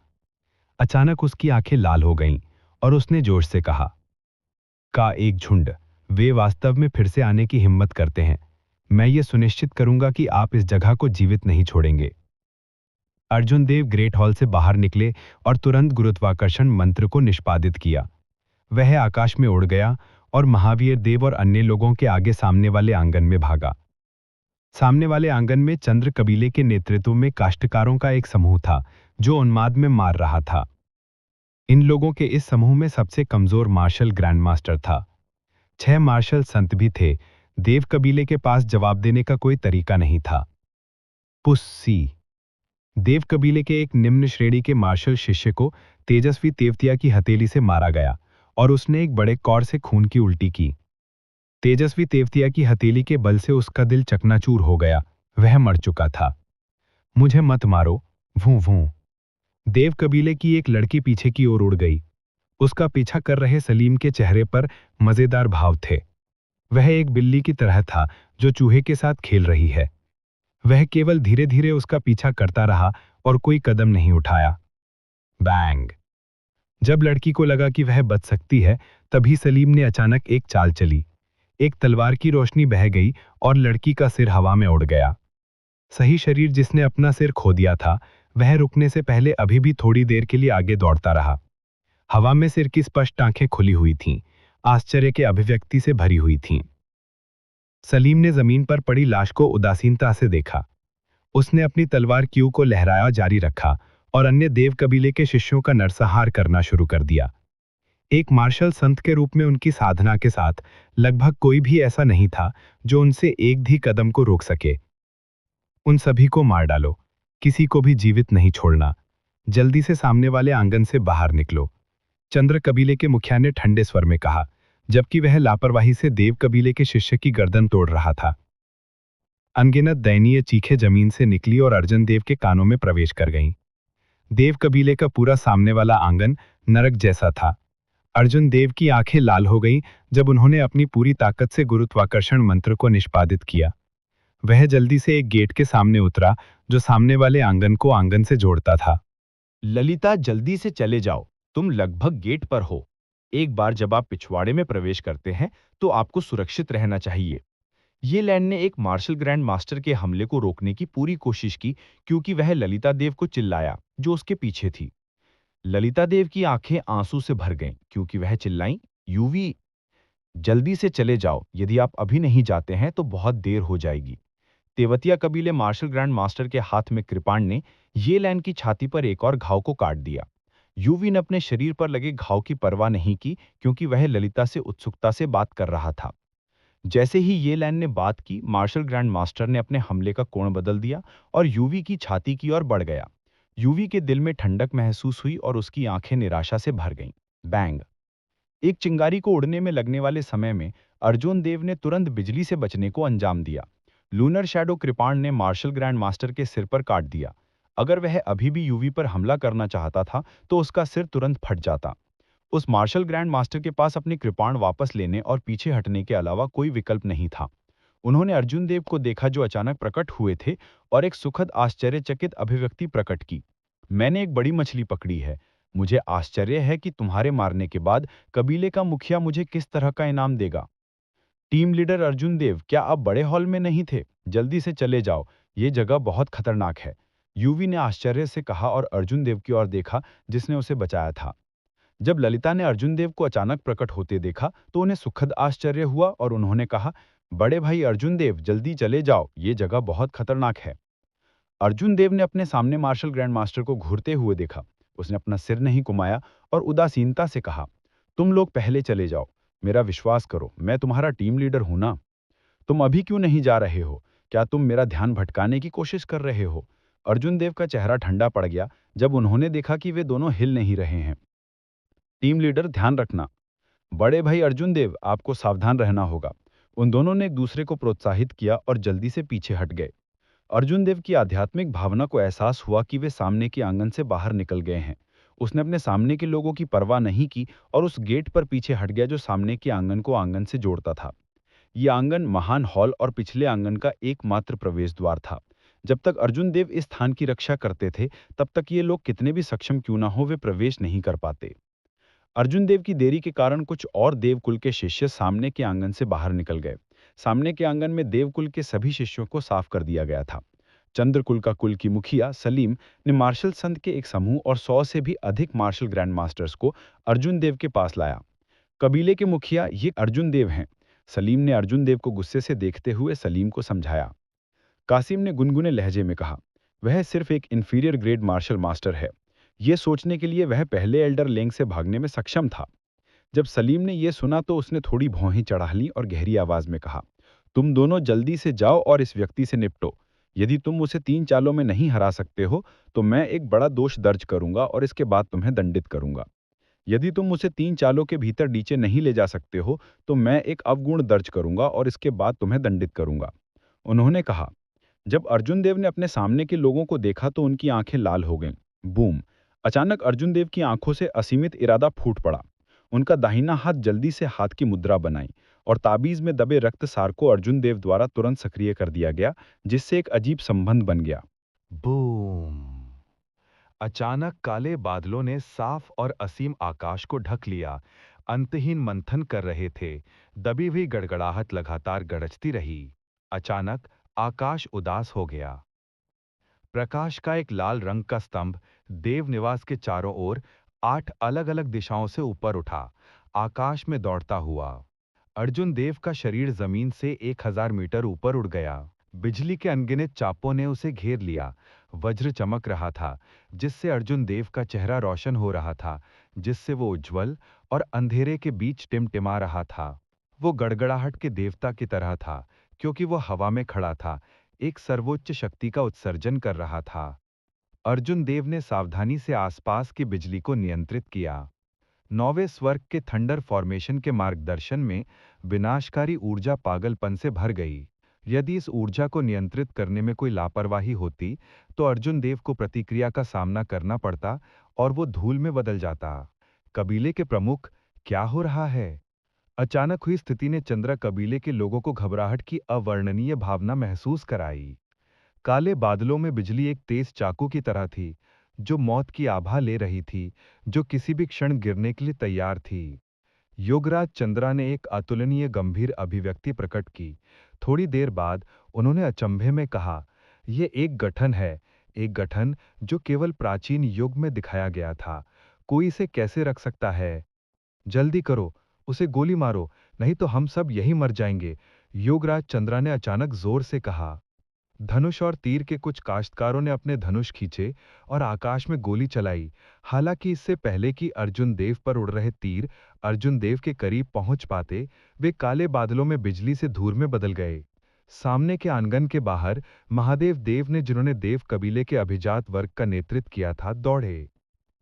अचानक उसकी आंखें लाल हो गईं और उसने जोश से कहा, का एक झुंड, वे वास्तव में फिर से आने की हिम्मत करते हैं। मैं ये सुनिश्चित करूंगा कि आप इस जगह को जीवित नहीं छोड़ेंगे। अर्जुन देव ग्रेट हॉल से बाहर निकले और तुरंत गुरुत्वाकर्षण मंत्र को निष्पादित किया। वह आकाश में उड़ गया और महावीर देव और अन्य लोगों के आगे सामने वाले आंगन में भागा। सामने वाले आंगन में चंद्र कबीले के नेतृत्व में काश्तकारों का एक समूह था, जो उन्माद में मार रहा था। इन लोगों के इस समूह में सबसे कमजोर मार्शल ग्रैंड मास्टर था। 6 मार्शल संत भी थे। देव कबीले के पास जवाब देने का कोई तरीका नहीं था। पुस्सी। देव कबीले के एक निम्न श्रेणी के मार्शल शिष्य को तेजस्वी तेवतिया की हथेली से मारा गया और उसने एक बड़े कौर से खून की उल्टी की। तेजस्वी तेवतिया की हथेली के बल से उसका दिल चकनाचूर हो गया। वह मर चुका था। मुझे मत मारो, भूं भूं। देव कबीले की एक लड़की पीछे की ओर उड़ गई। उसका पीछा कर रहे सलीम के चेहरे पर मजेदार भाव थे। वह एक बिल्ली की तरह था जो चूहे के साथ खेल रही है। वह केवल धीरे धीरे उसका पीछा करता रहा और कोई कदम नहीं उठाया। बैंग! जब लड़की को लगा कि वह बच सकती है, तभी सलीम ने अचानक एक चाल चली। एक तलवार की रोशनी बह गई और लड़की का सिर हवा में उड़ गया। सही शरीर जिसने अपना सिर खो दिया था, वह रुकने से पहले अभी भी थोड़ी देर के लिए आगे दौड़ता रहा। हवा में सिर की स्पष्ट आंखें खुली हुई थीं, आश्चर्य के अभिव्यक्ति से भरी हुई थीं। सलीम ने जमीन पर पड़ी लाश को उदासीनता से देखा। उसने अपनी तलवार क्यू को लहराया जारी रखा और अन्य देव कबीले के शिष्यों का नरसंहार करना शुरू कर दिया। एक मार्शल संत के रूप में उनकी साधना के साथ लगभग कोई भी ऐसा नहीं था जो उनसे एक भी कदम को रोक सके। उन सभी को मार डालो, किसी को भी जीवित नहीं छोड़ना। जल्दी से सामने वाले आंगन से बाहर निकलो, चंद्र कबीले के मुखिया ने ठंडे स्वर में कहा, जबकि वह लापरवाही से देव कबीले के शिष्य की गर्दन तोड़ रहा था। अनगिनत दयनीय चीखें जमीन से निकली और अर्जुन देव के कानों में प्रवेश कर गईं। देव कबीले का पूरा सामने वाला आंगन नरक जैसा था। अर्जुन देव की आंखें लाल हो गईं जब उन्होंने अपनी पूरी ताकत से गुरुत्वाकर्षण मंत्र को निष्पादित किया। वह जल्दी से एक गेट के सामने उतरा जो सामने वाले आंगन को आंगन से जोड़ता था। ललिता, जल्दी से चले जाओ, तुम लगभग गेट पर हो। एक बार जब आप पिछवाड़े में प्रवेश करते हैं तो आपको सुरक्षित रहना चाहिए। ये लैंड ने एक मार्शल ग्रैंड मास्टर के हमले को रोकने की पूरी कोशिश की क्योंकि वह ललिता देव को चिल्लाया जो उसके पीछे थी। ललिता देव की आंखें आंसू से भर गईं क्योंकि वह चिल्लाईं, यूवी, जल्दी से चले जाओ, यदि आप अभी नहीं जाते हैं तो बहुत देर हो जाएगी। तेवतिया कबीले मार्शल ग्रैंड मास्टर के हाथ में कृपाण ने ये लैंड की छाती पर एक और घाव को काट दिया। यूवी ने अपने शरीर पर लगे घाव की परवाह नहीं की क्योंकि वह ललिता से उत्सुकता से बात कर रहा था। जैसे ही ये लैंड ने बात की, मार्शल ग्रैंड मास्टर ने अपने हमले का कोण बदल दिया और यूवी की छाती की ओर बढ़ गया। यूवी के दिल में ठंडक महसूस हुई और उसकी आंखें निराशा से भर गईं। बैंग! एक चिंगारी को उड़ने में लगने वाले समय में अर्जुन देव ने तुरंत बिजली से बचने को अंजाम दिया। लूनर शैडो कृपाण ने मार्शल ग्रैंड मास्टर के सिर पर काट दिया। अगर वह अभी भी यूवी पर हमला करना चाहता था तो उसका सिर तुरंत फट जाता। उस मार्शल ग्रैंड मास्टर के पास अपनी कृपाण वापस लेने और पीछे हटने के अलावा कोई विकल्प नहीं था। उन्होंने अर्जुन देव को देखा जो अचानक प्रकट हुए थे और एक सुखद आश्चर्यचकित अभिव्यक्ति प्रकट की। मैंने एक बड़ी मछली पकड़ी है। मुझे आश्चर्य है कि तुम्हारे मारने के बाद कबीले का मुखिया मुझे किस तरह का इनाम देगा। टीम लीडर अर्जुन देव, क्या आप बड़े हॉल में नहीं थे? जल्दी से चले जाओ, ये जगह बहुत खतरनाक है। यूवी ने आश्चर्य से कहा और अर्जुन देव की ओर देखा जिसने उसे बचाया था। जब ललिता ने अर्जुन देव को अचानक प्रकट होते देखा तो उन्हें सुखद आश्चर्य हुआ और उन्होंने कहा, बड़े भाई अर्जुन देव, जल्दी चले जाओ, ये जगह बहुत खतरनाक है। अर्जुन देव ने अपने सामने मार्शल ग्रैंड मास्टर को घूरते हुए देखा। उसने अपना सिर नहीं घुमाया और उदासीनता से कहा, तुम लोग पहले चले जाओ, मेरा विश्वास करो, मैं तुम्हारा टीम लीडर हूं ना। तुम अभी क्यों नहीं जा रहे हो? क्या तुम मेरा ध्यान भटकाने की कोशिश कर रहे हो? अर्जुन देव का चेहरा ठंडा पड़ गया जब उन्होंने देखा कि वे दोनों हिल नहीं रहे हैं। टीम लीडर, ध्यान रखना। बड़े भाई अर्जुन देव, आपको सावधान रहना होगा। उन दोनों ने एक दूसरे को प्रोत्साहित किया और जल्दी से पीछे हट गए। अर्जुन देव की आध्यात्मिक भावना को एहसास हुआ कि वे सामने के आंगन से बाहर निकल गए हैं। उसने अपने सामने के लोगों की परवाह नहीं की और उस गेट पर पीछे हट गया जो सामने के आंगन को आंगन से जोड़ता था। ये आंगन महान हॉल और पिछले आंगन का एकमात्र प्रवेश द्वार था। जब तक अर्जुन देव इस स्थान की रक्षा करते थे, तब तक ये लोग कितने भी सक्षम क्यों ना हो, वे प्रवेश नहीं कर पाते। अर्जुन देव की देरी के कारण कुछ और देवकुल के शिष्य सामने के आंगन से बाहर निकल गए। सामने के आंगन में देवकुल के सभी शिष्यों को साफ कर दिया गया था। चंद्रकुल का कुल की मुखिया सलीम ने मार्शल संत के एक समूह और 100 से भी अधिक मार्शल ग्रैंड मास्टर्स को अर्जुन देव के पास लाया। कबीले के मुखिया ये अर्जुन देव हैं। सलीम ने अर्जुन देव को गुस्से से देखते हुए सलीम को समझाया। कासिम ने गुनगुने लहजे में कहा, वह सिर्फ एक इंफीरियर ग्रेड मार्शल मास्टर है। ये सोचने के लिए वह पहले एल्डर लेंग से भागने में सक्षम था। जब सलीम ने यह सुना तो उसने थोड़ी भौहें चढ़ा ली और गहरी आवाज में कहा, तुम दोनों जल्दी से जाओ और इस व्यक्ति से निपटो। यदि तुम उसे 3 चालों में नहीं हरा सकते हो तो मैं एक बड़ा दोष दर्ज करूंगा और इसके बाद तुम्हें दंडित करूंगा। यदि तुम उसे 3 चालों के भीतर नीचे नहीं ले जा सकते हो, तो मैं एक अवगुण दर्ज करूंगा और इसके बाद तुम्हें दंडित करूंगा। उन्होंने कहा। जब अर्जुन देव ने अपने सामने के लोगों को देखा तो उनकी आंखें लाल हो गईं। बूम! अचानक अर्जुन देव की आंखों से असीमित इरादा फूट पड़ा। उनका दाहिना हाथ जल्दी से हाथ की मुद्रा बनाई और ताबीज में दबे रक्त सार को अर्जुन देव द्वारा तुरंत सक्रिय कर दिया गया, जिससे एक अजीब संबंध बन गया। बूम! अचानक काले बादलों ने साफ और असीम आकाश को ढक लिया। अंतहीन मंथन कर रहे थे। दबी हुई गड़गड़ाहट लगातार गरजती रही। अचानक आकाश उदास हो गया। प्रकाश का एक लाल रंग का स्तंभ देव निवास के चारों ओर 8 अलग-अलग दिशाओं से ऊपर उठा, आकाश में दौड़ता हुआ। अर्जुन देव का शरीर जमीन से 1000 मीटर ऊपर उड़ गया। बिजली के अनगिनत चापों ने उसे घेर लिया। वज्र चमक रहा था, जिससे अर्जुन देव का चेहरा रोशन हो रहा था, जिससे वो उज्जवल और अंधेरे के बीच टिमटिमा रहा था। वो गड़गड़ाहट के देवता की तरह था, क्योंकि वो हवा में खड़ा था, एक सर्वोच्च शक्ति का उत्सर्जन कर रहा था। अर्जुन देव ने सावधानी से आसपास की बिजली को नियंत्रित किया। नौवें स्वर्ग के थंडर फॉर्मेशन के मार्गदर्शन में विनाशकारी ऊर्जा पागलपन से भर गई। यदि इस ऊर्जा को नियंत्रित करने में कोई लापरवाही होती, तो अर्जुन देव को प्रतिक्रिया का सामना करना पड़ता और वो धूल में बदल जाता। कबीले के प्रमुख, क्या हो रहा है? अचानक हुई स्थिति ने चंद्रा कबीले के लोगों को घबराहट की अवर्णनीय भावना महसूस कराई। काले बादलों में बिजली एक तेज चाकू की तरह थी, जो मौत की आभा ले रही थी, जो किसी भी क्षण गिरने के लिए तैयार थी। योगराज चंद्रा ने एक अतुलनीय गंभीर अभिव्यक्ति प्रकट की। थोड़ी देर बाद उन्होंने अचंभे में कहा, यह एक गठन है, एक गठन जो केवल प्राचीन युग में दिखाया गया था। कोई इसे कैसे रख सकता है? जल्दी करो, उसे गोली मारो, नहीं तो हम सब यहीं मर जाएंगे, योगराज चंद्रा ने अचानक जोर से कहा। धनुष और तीर के कुछ काश्तकारों ने अपने धनुष खींचे और आकाश में गोली चलाई। हालांकि इससे पहले कि अर्जुन देव पर उड़ रहे तीर अर्जुन देव के करीब पहुंच पाते, वे काले बादलों में बिजली से धूल में बदल गए। सामने के आंगन के बाहर महादेव देव ने, जिन्होंने देव कबीले के अभिजात वर्ग का नेतृत्व किया था, दौड़े।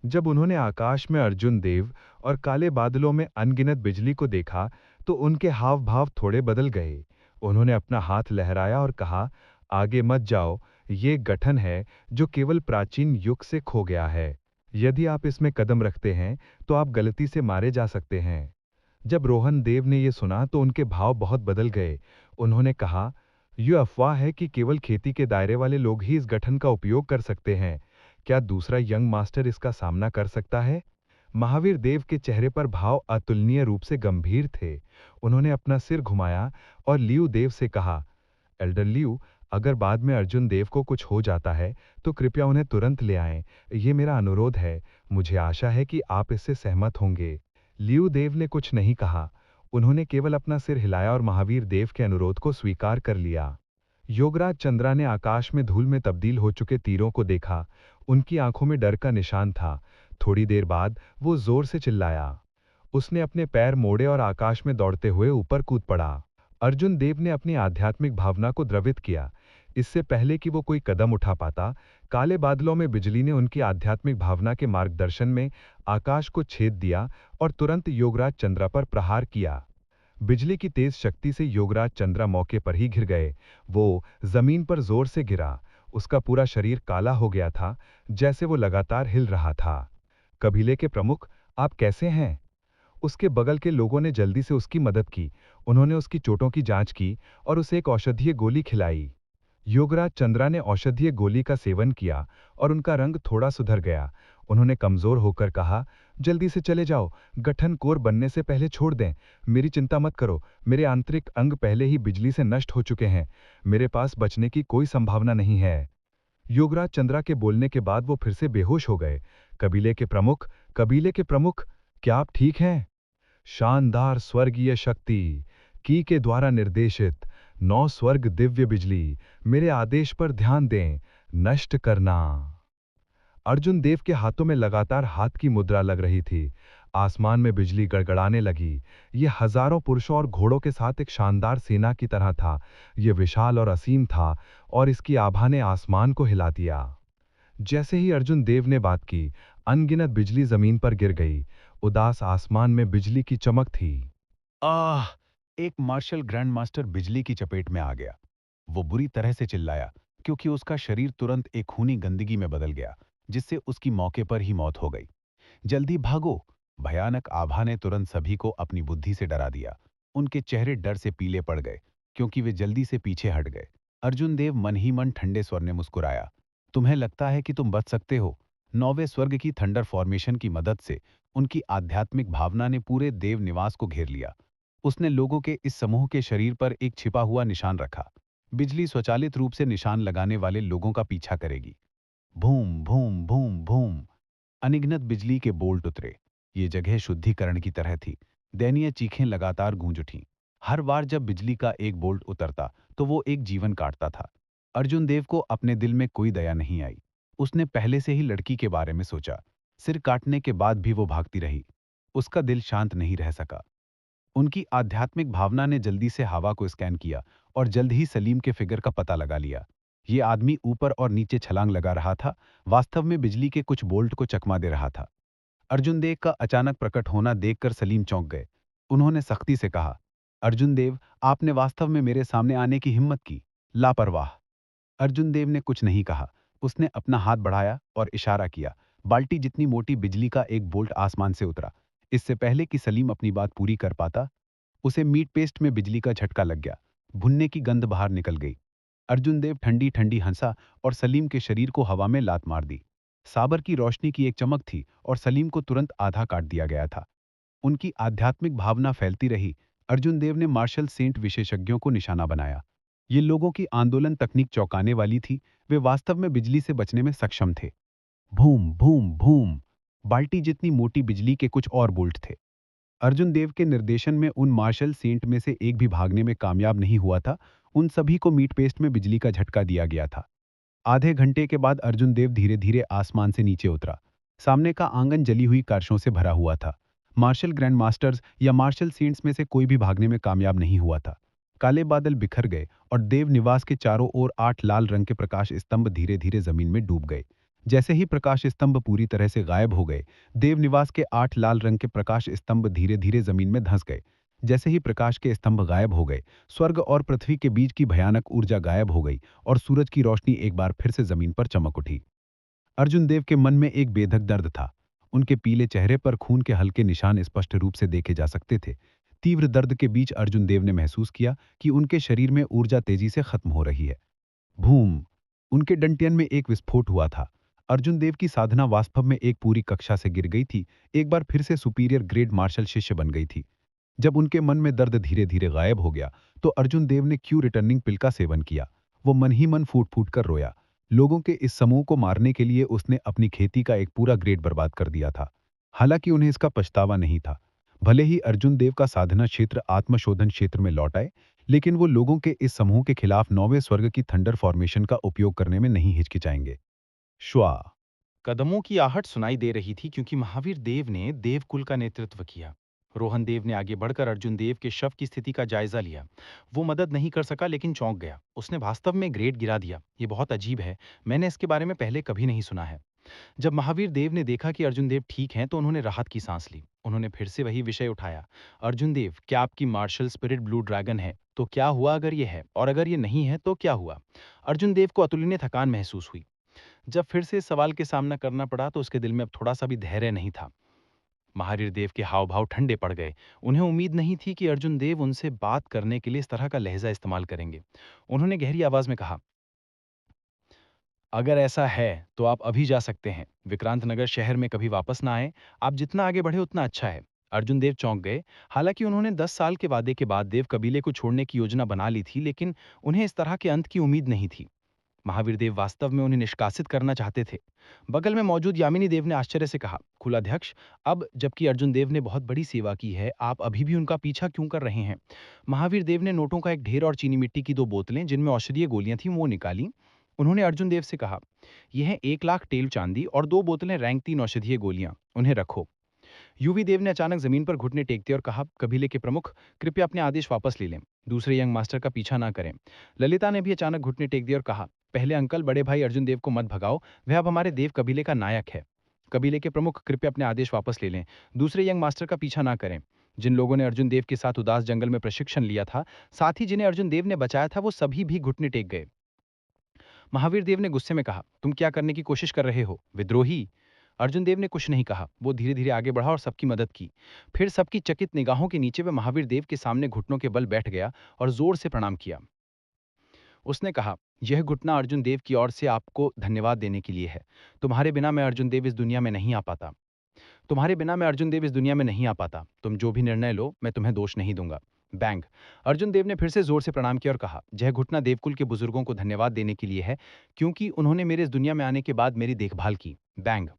जब उन्होंने आकाश में अर्जुन देव और काले बादलों में अनगिनत बिजली को देखा, तो उनके हाव भाव थोड़े बदल गए। उन्होंने अपना हाथ लहराया और कहा, आगे मत जाओ, ये एक गठन है जो केवल प्राचीन युग से खो गया है। यदि आप इसमें कदम रखते हैं, तो आप गलती से मारे जा सकते हैं। जब रोहन देव ने यह सुना तो उनके भाव बहुत बदल गए। उन्होंने कहा, यह अफवाह है कि केवल खेती के दायरे वाले लोग ही इस गठन का उपयोग कर सकते हैं। क्या दूसरा यंग मास्टर इसका सामना कर सकता है? महावीर देव के चेहरे पर भाव अतुलनीय रूप से गंभीर थे। उन्होंने अपना सिर घुमाया और लियू देव से कहा, एल्डर लियू, अगर बाद में अर्जुन देव को कुछ हो जाता है, तो कृपया उन्हें तुरंत ले आएं। ये मेरा अनुरोध है। मुझे आशा है कि आप इससे सहमत होंगे। लियू देव ने कुछ नहीं कहा। उन्होंने केवल अपना सिर हिलाया और महावीर देव के अनुरोध को स्वीकार कर लिया। योगराज चंद्रा ने आकाश में धूल में तब्दील हो चुके तीरों को देखा। उनकी आंखों में डर का निशान था। थोड़ी देर बाद वो जोर से चिल्लाया। उसने अपने पैर मोड़े और आकाश में दौड़ते हुए ऊपर कूद पड़ा। अर्जुन देव ने अपनी आध्यात्मिक भावना को द्रवित किया। इससे पहले कि वो कोई कदम उठा पाता, काले बादलों में बिजली ने उनकी आध्यात्मिक भावना के मार्गदर्शन में आकाश को छेद दिया और तुरंत योगराज चंद्रा पर प्रहार किया। बिजली की तेज शक्ति से योगराज चंद्रा मौके पर ही गिर गए। वो जमीन पर जोर से गिरा। उसका पूरा शरीर काला हो गया था, जैसे वो लगातार हिल रहा था। कबीले के प्रमुख, आप कैसे हैं? उसके बगल के लोगों ने जल्दी से उसकी मदद की। उन्होंने उसकी चोटों की जांच की और उसे एक औषधीय गोली खिलाई। योगराज चंद्रा ने औषधीय गोली का सेवन किया और उनका रंग थोड़ा सुधर गया। उन्होंने कमजोर होकर कहा, जल्दी से चले जाओ, गठन कोर बनने से पहले छोड़ दें। मेरी चिंता मत करो, मेरे आंतरिक अंग पहले ही बिजली से नष्ट हो चुके हैं। मेरे पास बचने की कोई संभावना नहीं है। योगराज चंद्रा के बोलने के बाद वो फिर से बेहोश हो गए। कबीले के प्रमुख, क्या आप ठीक हैं? शानदार स्वर्गीय शक्ति की के द्वारा निर्देशित 9 स्वर्ग दिव्य बिजली, मेरे आदेश पर ध्यान दें, नष्ट करना। अर्जुन देव के हाथों में लगातार हाथ की मुद्रा लग रही थी। आसमान में बिजली गड़गड़ाने लगी। यह हजारों पुरुषों और घोड़ों के साथ एक शानदार सेना की तरह था। यह विशाल और असीम था और इसकी आभा ने आसमान को हिला दिया। जैसे ही अर्जुन देव ने बात की, अनगिनत बिजली जमीन पर गिर गई। उदास आसमान में बिजली की चमक थी। आह! एक मार्शल ग्रैंड मास्टर बिजली की चपेट में आ गया। वो बुरी तरह से चिल्लाया, क्योंकि उसका शरीर तुरंत एक खूनी गंदगी में बदल गया, जिससे उसकी मौके पर ही मौत हो गई। जल्दी भागो! भयानक आभा ने तुरंत सभी को अपनी बुद्धि से डरा दिया। उनके चेहरे डर से पीले पड़ गए, क्योंकि वे जल्दी से पीछे हट गए। अर्जुन देव मन ही मन ठंडे स्वर ने मुस्कुराया। तुम्हें लगता है कि तुम बच सकते हो? नौवें स्वर्ग की थंडर फॉर्मेशन की मदद से उनकी आध्यात्मिक भावना ने पूरे देव निवास को घेर लिया। उसने लोगों के इस समूह के शरीर पर एक छिपा हुआ निशान रखा। बिजली स्वचालित रूप से निशान लगाने वाले लोगों का पीछा करेगी। भूम भूम भूम भूम। अनिगनत बिजली के बोल्ट उतरे। ये जगह शुद्धिकरण की तरह थी। दयनीय चीखें लगातार गूंज उठीं। हर बार जब बिजली का एक बोल्ट उतरता तो वो एक जीवन काटता था। अर्जुन देव को अपने दिल में कोई दया नहीं आई। उसने पहले से ही लड़की के बारे में सोचा। सिर काटने के बाद भी वो भागती रही। उसका दिल शांत नहीं रह सका। उनकी आध्यात्मिक भावना ने जल्दी से हवा को स्कैन किया और जल्द ही सलीम के फिगर का पता लगा लिया। ये आदमी ऊपर और नीचे छलांग लगा रहा था, वास्तव में बिजली के कुछ बोल्ट को चकमा दे रहा था। अर्जुन देव का अचानक प्रकट होना देखकर सलीम चौंक गए। उन्होंने सख्ती से कहा, अर्जुन देव, आपने वास्तव में मेरे सामने आने की हिम्मत की। लापरवाह! अर्जुन देव ने कुछ नहीं कहा। उसने अपना हाथ बढ़ाया और इशारा किया। बाल्टी जितनी मोटी बिजली का एक बोल्ट आसमान से उतरा। इससे पहले कि सलीम अपनी बात पूरी कर पाता, उसे मीट पेस्ट में बिजली का झटका लग गया। भुनने की गंध बाहर निकल गई। अर्जुन देव ठंडी ठंडी हंसा और सलीम के शरीर को हवा में लात मार दी। साबर की रोशनी की एक चमक थी और सलीम को तुरंत आधा काट दिया गया था। उनकी आध्यात्मिक भावना फैलती रही। अर्जुन देव ने मार्शल सेंट विशेषज्ञों को निशाना बनाया। ये लोगों की आंदोलन तकनीक चौंकाने वाली थी। वे वास्तव में बिजली से बचने में सक्षम थे। भूम भूम भूम। बाल्टी जितनी मोटी बिजली के कुछ और बोल्ट थे। अर्जुन देव के निर्देशन में उन मार्शल सेंट में से एक भी भागने में कामयाब नहीं हुआ था। उन सभी को मीट पेस्ट में बिजली का झटका दिया गया था। आधे घंटे के बाद अर्जुन देव धीरे धीरे आसमान से नीचे उतरा। सामने का आंगन जली हुई कारशों से भरा हुआ था। मार्शल ग्रैंड मास्टर्स या मार्शल सेंट्स में से कोई भी भागने में कामयाब नहीं हुआ था। काले बादल बिखर गए और देव निवास के चारों ओर 8 लाल रंग के प्रकाश स्तंभ धीरे धीरे जमीन में डूब गए। जैसे ही प्रकाश स्तंभ पूरी तरह से गायब हो गए, देव निवास के 8 लाल रंग के प्रकाश स्तंभ धीरे धीरे जमीन में धंस गए। जैसे ही प्रकाश के स्तंभ गायब हो गए, स्वर्ग और पृथ्वी के बीच की भयानक ऊर्जा गायब हो गई और सूरज की रोशनी एक बार फिर से जमीन पर चमक उठी। अर्जुन देव के मन में एक बेधक दर्द था। उनके पीले चेहरे पर खून के हल्के निशान स्पष्ट रूप से देखे जा सकते थे। तीव्र दर्द के बीच अर्जुन देव ने महसूस किया कि उनके शरीर में ऊर्जा तेजी से खत्म हो रही है। भूम! उनके डंटियन में एक विस्फोट हुआ था। अर्जुन देव की साधना वास्तव में एक पूरी कक्षा से गिर गई थी, एक बार फिर से सुपीरियर ग्रेड मार्शल शिष्य बन गई थी। जब उनके मन में दर्द धीरे धीरे गायब हो गया, तो अर्जुन देव ने क्यू रिटर्निंग पिल का सेवन किया। वो मन ही मन फूट फूट कर रोया। लोगों के इस समूह को मारने के लिए उसने अपनी खेती का एक पूरा ग्रेड बर्बाद कर दिया था। हालांकि उन्हें इसका पछतावा नहीं था। भले ही अर्जुन देव का साधना क्षेत्र आत्मशोधन क्षेत्र में लौट आए, लेकिन वो लोगों के इस समूह के खिलाफ नौवें स्वर्ग की थंडर फॉर्मेशन का उपयोग करने में नहीं हिचकिचाएंगे। श्वा। कदमों की आहट सुनाई दे रही थी क्योंकि महावीर देव ने देवकुल का नेतृत्व किया। रोहन देव ने आगे बढ़कर अर्जुन देव के शव की स्थिति का जायजा लिया। वो मदद नहीं कर सका लेकिन चौंक गया। उसने वास्तव में ग्रेड गिरा दिया। ये बहुत अजीब है, मैंने इसके बारे में पहले कभी नहीं सुना है। जब महावीर देव ने देखा कि अर्जुन देव ठीक हैं तो उन्होंने राहत की सांस ली। उन्होंने फिर से वही विषय उठाया। अर्जुन देव, क्या आपकी मार्शल स्पिरिट ब्लू ड्रैगन है? तो क्या हुआ अगर ये है, और अगर ये नहीं है तो क्या हुआ? अर्जुन देव को अतुलनीय थकान महसूस हुई। जब फिर से इस सवाल के सामना करना पड़ा तो उसके दिल में अब थोड़ा सा भी धैर्य नहीं था। महावीर देव के हाव भाव ठंडे पड़ गए। उन्हें उम्मीद नहीं थी कि अर्जुन देव उनसे बात करने के लिए इस तरह का लहजा इस्तेमाल करेंगे। उन्होंने गहरी आवाज में कहा, अगर ऐसा है तो आप अभी जा सकते हैं। विक्रांत नगर शहर में कभी वापस ना आए। आप जितना आगे बढ़े उतना अच्छा है। अर्जुन देव चौंक गए। हालांकि उन्होंने 10 साल के वादे के बाद देव कबीले को छोड़ने की योजना बना ली थी, लेकिन उन्हें इस तरह के अंत की उम्मीद नहीं थी। महावीर देव वास्तव में उन्हें निष्कासित करना चाहते थे। बगल में मौजूद यामिनी देव ने आश्चर्य से कहा, कुलाध्यक्ष, अब जबकि अर्जुन देव ने बहुत बड़ी सेवा की है, आप अभी भी उनका पीछा क्यों कर रहे हैं? महावीर देव ने नोटों का एक ढेर और चीनी मिट्टी की 2 बोतलें जिनमें औषधीय गोलियां थीं वो निकाली। उन्होंने अर्जुन देव से कहा, यह है 1 लाख टेल चांदी और 2 बोतलें रैंक 3 औषधीय गोलियां, उन्हें रखो। यूवी देव ने अचानक जमीन पर घुटने टेकते और कहा, कबीले के प्रमुख, कृपया अपने आदेश वापस ले लें। दूसरे यंग मास्टर का पीछा ना करें। ललिता ने भी अचानक घुटने टेक दिए और कहा, पहले अंकल, बड़े भाई अर्जुन देव को मत भगाओ, वह अब हमारे देव कबीले का नायक है। कबीले के प्रमुख कृपया अपने आदेश वापस ले लें। दूसरे यंग मास्टर का पीछा ना करें। जिन लोगों ने अर्जुन देव के साथ उदास जंगल में प्रशिक्षण लिया था, साथ ही जिन्हें अर्जुन देव ने बचाया था, वो सभी भी घुटने टेक गए। महावीर देव ने गुस्से में कहा, तुम क्या करने की कोशिश कर रहे हो, विद्रोही? अर्जुन देव ने कुछ नहीं कहा। वो धीरे धीरे आगे बढ़ा और सबकी मदद की। फिर सबकी चकित निगाहों के नीचे वह महावीर देव के सामने घुटनों के बल बैठ गया और जोर से प्रणाम किया। उसने कहा, यह घुटना अर्जुन देव की ओर से आपको धन्यवाद देने के लिए है। तुम्हारे बिना मैं अर्जुन देव इस दुनिया में नहीं आ पाता। तुम्हारे बिना मैं अर्जुन देव इस दुनिया में नहीं आ पाता। तुम जो भी निर्णय लो, मैं तुम्हें दोष नहीं दूंगा। बैंग। अर्जुन देव ने फिर से जोर से प्रणाम किया और कहा, यह घुटना देवकुल के बुजुर्गों को धन्यवाद देने के लिए है, क्योंकि उन्होंने मेरे इस दुनिया में आने के बाद मेरी देखभाल की। बैंग।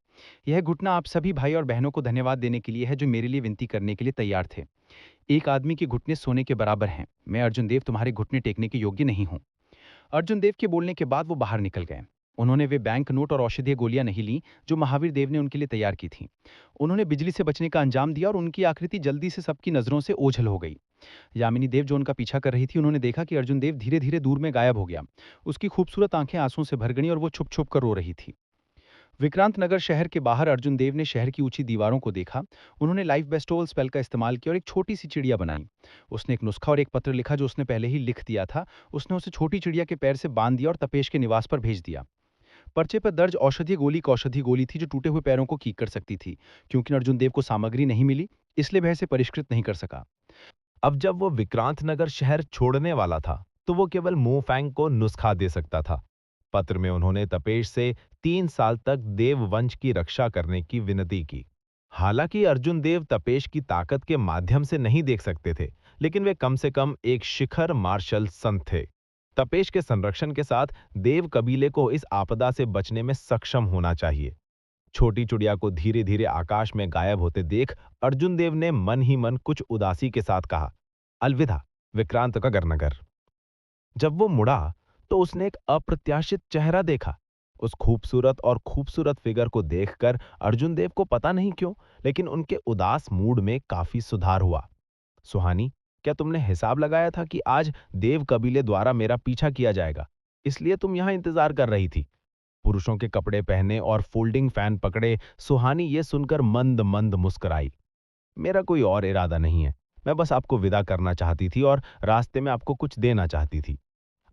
यह घुटना आप सभी भाई और बहनों को धन्यवाद देने के लिए है, जो मेरे लिए विनती करने के लिए तैयार थे। एक आदमी के घुटने सोने के बराबर हैं। मैं अर्जुन देव तुम्हारे घुटने टेकने के योग्य नहीं हूं। अर्जुन देव के बोलने के बाद वो बाहर निकल गए। उन्होंने वे बैंक नोट और औषधीय गोलियां नहीं ली जो महावीर देव ने उनके लिए तैयार की थीं। उन्होंने बिजली से बचने का अंजाम दिया और उनकी आकृति जल्दी से सबकी नजरों से ओझल हो गई। यामिनी देव जो उनका पीछा कर रही थी, उन्होंने देखा कि अर्जुन देव धीरे धीरे दूर में गायब हो गया। उसकी खूबसूरत आंखें आंसुओं से भर गईं और वो छुप छुप कर रो रही थी। विक्रांत नगर शहर के बाहर अर्जुन देव ने शहर की ऊंची दीवारों को देखा। उन्होंने लाइफ बेस्टोल स्पेल का इस्तेमाल किया और एक छोटी सी चिड़िया बनाई। उसने एक नुस्खा और एक पत्र लिखा जो उसने पहले ही लिख दिया था। उसने उसे छोटी चिड़िया के पैर से बांध दिया और तपेश के निवास पर भेज दिया। पर्चे पर दर्ज औषधीय गोली एक औषधि गोली थी जो टूटे हुए पैरों को ठीक कर सकती थी। क्योंकि अर्जुन देव को सामग्री नहीं मिली, इसलिए वह इसे परिष्कृत नहीं कर सका। अब जब वो विक्रांत नगर शहर छोड़ने वाला था, तो वो केवल मोफैंग को नुस्खा दे सकता था। पत्र में उन्होंने तपेश से 3 साल तक देव वंश की रक्षा करने की विनती की। हालांकि अर्जुन देव तपेश की ताकत के माध्यम से नहीं देख सकते थे, लेकिन वे कम से कम एक शिखर मार्शल संत थे। तपेश के संरक्षण के साथ देव कबीले को इस आपदा से बचने में सक्षम होना चाहिए। छोटी चिड़िया को धीरे धीरे आकाश में गायब होते देख अर्जुन देव ने मन ही मन कुछ उदासी के साथ कहा, अलविदा विक्रांत का गरनगर। जब वो मुड़ा तो उसने एक अप्रत्याशित चेहरा देखा। उस खूबसूरत फिगर को देखकर अर्जुन देव को पता नहीं क्यों, लेकिन उनके उदास मूड में काफी सुधार हुआ। सुहानी, क्या तुमने हिसाब लगाया था कि आज देव कबीले द्वारा मेरा पीछा किया जाएगा, इसलिए तुम यहां इंतजार कर रही थी? पुरुषों के कपड़े पहने और फोल्डिंग फैन पकड़े सुहानी ये सुनकर मंद मंद मुस्कुराई। मेरा कोई और इरादा नहीं है, मैं बस आपको विदा करना चाहती थी और रास्ते में आपको कुछ देना चाहती थी।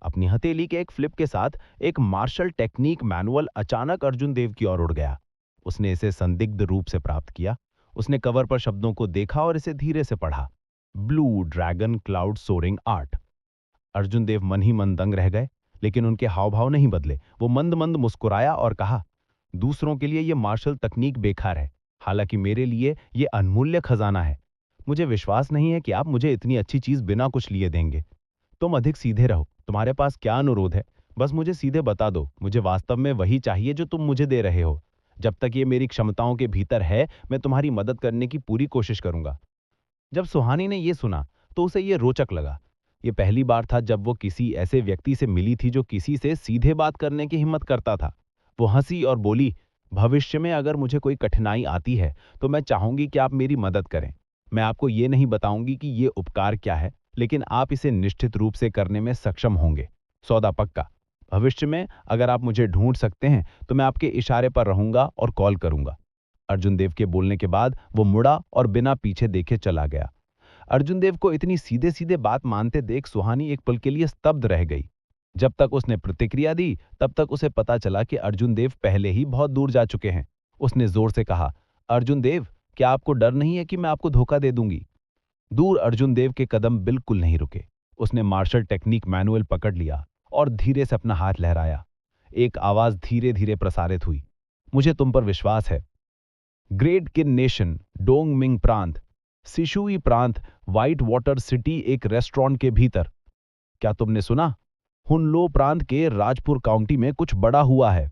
अपनी हथेली के एक फ्लिप के साथ एक मार्शल टेक्निक मैनुअल अचानक अर्जुन देव की ओर उड़ गया। उसने इसे संदिग्ध रूप से प्राप्त किया। उसने कवर पर शब्दों को देखा और इसे धीरे से पढ़ा, blue dragon cloud soaring art. Arjun Dev मन ही मन दंग रह गए, लेकिन उनके हाव भाव नहीं बदले। वो मंद मंद मुस्कुराया और कहा, दूसरों के लिए यह मार्शल तकनीक बेकार है, हालांकि मेरे लिए यह अनमूल्य खजाना है। मुझे विश्वास नहीं है कि आप मुझे इतनी अच्छी चीज बिना कुछ लिए देंगे। तुम अधिक सीधे रहो, तुम्हारे पास क्या अनुरोध है? बस मुझे सीधे बता दो। मुझे वास्तव में वही चाहिए जो तुम मुझे दे रहे हो। जब तक ये मेरी क्षमताओं के भीतर है, मैं तुम्हारी मदद करने की पूरी कोशिश करूंगा। जब सुहानी ने यह सुना तो उसे यह रोचक लगा। ये पहली बार था जब वो किसी ऐसे व्यक्ति से मिली थी जो किसी से सीधे बात करने की हिम्मत करता था। वो हंसी और बोली, भविष्य में अगर मुझे कोई कठिनाई आती है तो मैं चाहूंगी कि आप मेरी मदद करें। मैं आपको ये नहीं बताऊंगी कि ये उपकार क्या है, लेकिन आप इसे निश्चित रूप से करने में सक्षम होंगे। सौदा पक्का। भविष्य में अगर आप मुझे ढूंढ सकते हैं तो मैं आपके इशारे पर रहूंगा और कॉल करूंगा। अर्जुन देव के बोलने के बाद वो मुड़ा और बिना पीछे देखे चला गया। अर्जुन देव को इतनी सीधे सीधे बात मानते देख सुहानी एक पल के लिए स्तब्ध रह गई। जब तक उसने प्रतिक्रिया दी, तब तक उसे पता चला कि अर्जुन देव पहले ही बहुत दूर जा चुके हैं। उसने जोर से कहा, अर्जुन देव, क्या आपको डर नहीं है कि मैं आपको धोखा दे दूंगी? दूर अर्जुन देव के कदम बिल्कुल नहीं रुके। उसने मार्शल टेक्निक मैनुअल पकड़ लिया और धीरे से अपना हाथ लहराया। एक आवाज धीरे धीरे प्रसारित हुई, मुझे तुम पर विश्वास है। ग्रेट किन नेशन, डोंग मिंग प्रांत, सिशुई प्रांत, व्हाइट वाटर सिटी एक रेस्टोरेंट के भीतर। क्या तुमने सुना? हुनलो प्रांत के राजपुर काउंटी में कुछ बड़ा हुआ है।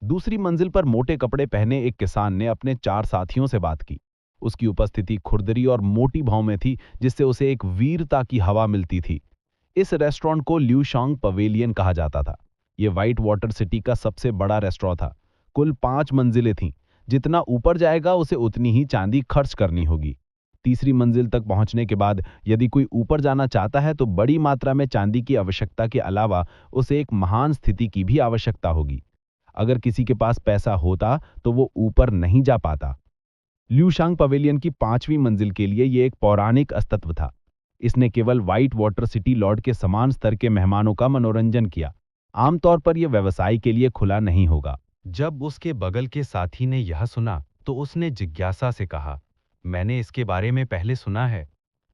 दूसरी मंजिल पर मोटे कपड़े पहने एक किसान ने अपने 4 साथियों से बात की। उसकी उपस्थिति खुरदरी और मोटी भाव में थी, जिससे उसे एक वीरता की हवा मिलती थी। इस रेस्टोरेंट को ल्यूशांग पवेलियन कहा जाता था। यह व्हाइट वाटर सिटी का सबसे बड़ा रेस्टोरेंट था। कुल 5 मंजिलें थीं। जितना ऊपर जाएगा उसे उतनी ही चांदी खर्च करनी होगी। तीसरी मंजिल तक पहुंचने के बाद यदि कोई ऊपर जाना चाहता है तो बड़ी मात्रा में चांदी की आवश्यकता के अलावा उसे एक महान स्थिति की भी आवश्यकता होगी। अगर किसी के पास पैसा होता तो वो ऊपर नहीं जा पाता। ल्यूशांग पवेलियन की 5वीं मंजिल के लिए ये एक पौराणिक अस्तित्व था। इसने केवल व्हाइट वाटर सिटी लॉर्ड के समान स्तर के मेहमानों का मनोरंजन किया। आमतौर पर यह व्यवसाय के लिए खुला नहीं होगा। जब उसके बगल के साथी ने यह सुना तो उसने जिज्ञासा से कहा, मैंने इसके बारे में पहले सुना है।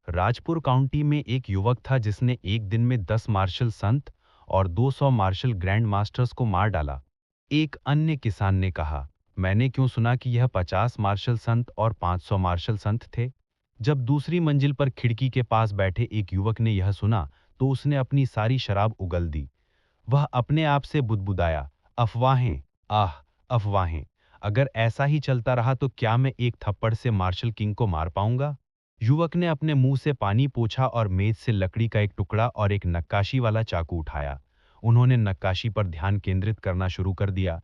राजपुर काउंटी में एक युवक था जिसने एक दिन में 10 मार्शल संत और 200 मार्शल ग्रैंड मास्टर्स को मार डाला। एक अन्य किसान ने कहा, मैंने क्यों सुना कि यह 50 मार्शल संत और 500 मार्शल संत थे। जब दूसरी मंजिल पर खिड़की के पास बैठे एक युवक ने यह सुना तो उसने अपनी सारी शराब उगल दी। वह अपने आप से बुदबुदाया, अफवाहें, आह अफवाहें। अगर ऐसा ही चलता रहा तो क्या मैं एक थप्पड़ से मार्शल किंग को मार पाऊंगा। युवक ने अपने मुंह से पानी पोंछा और मेज से लकड़ी का एक टुकड़ा और एक नक्काशी वाला चाकू उठाया। उन्होंने नक्काशी पर ध्यान केंद्रित करना शुरू कर दिया।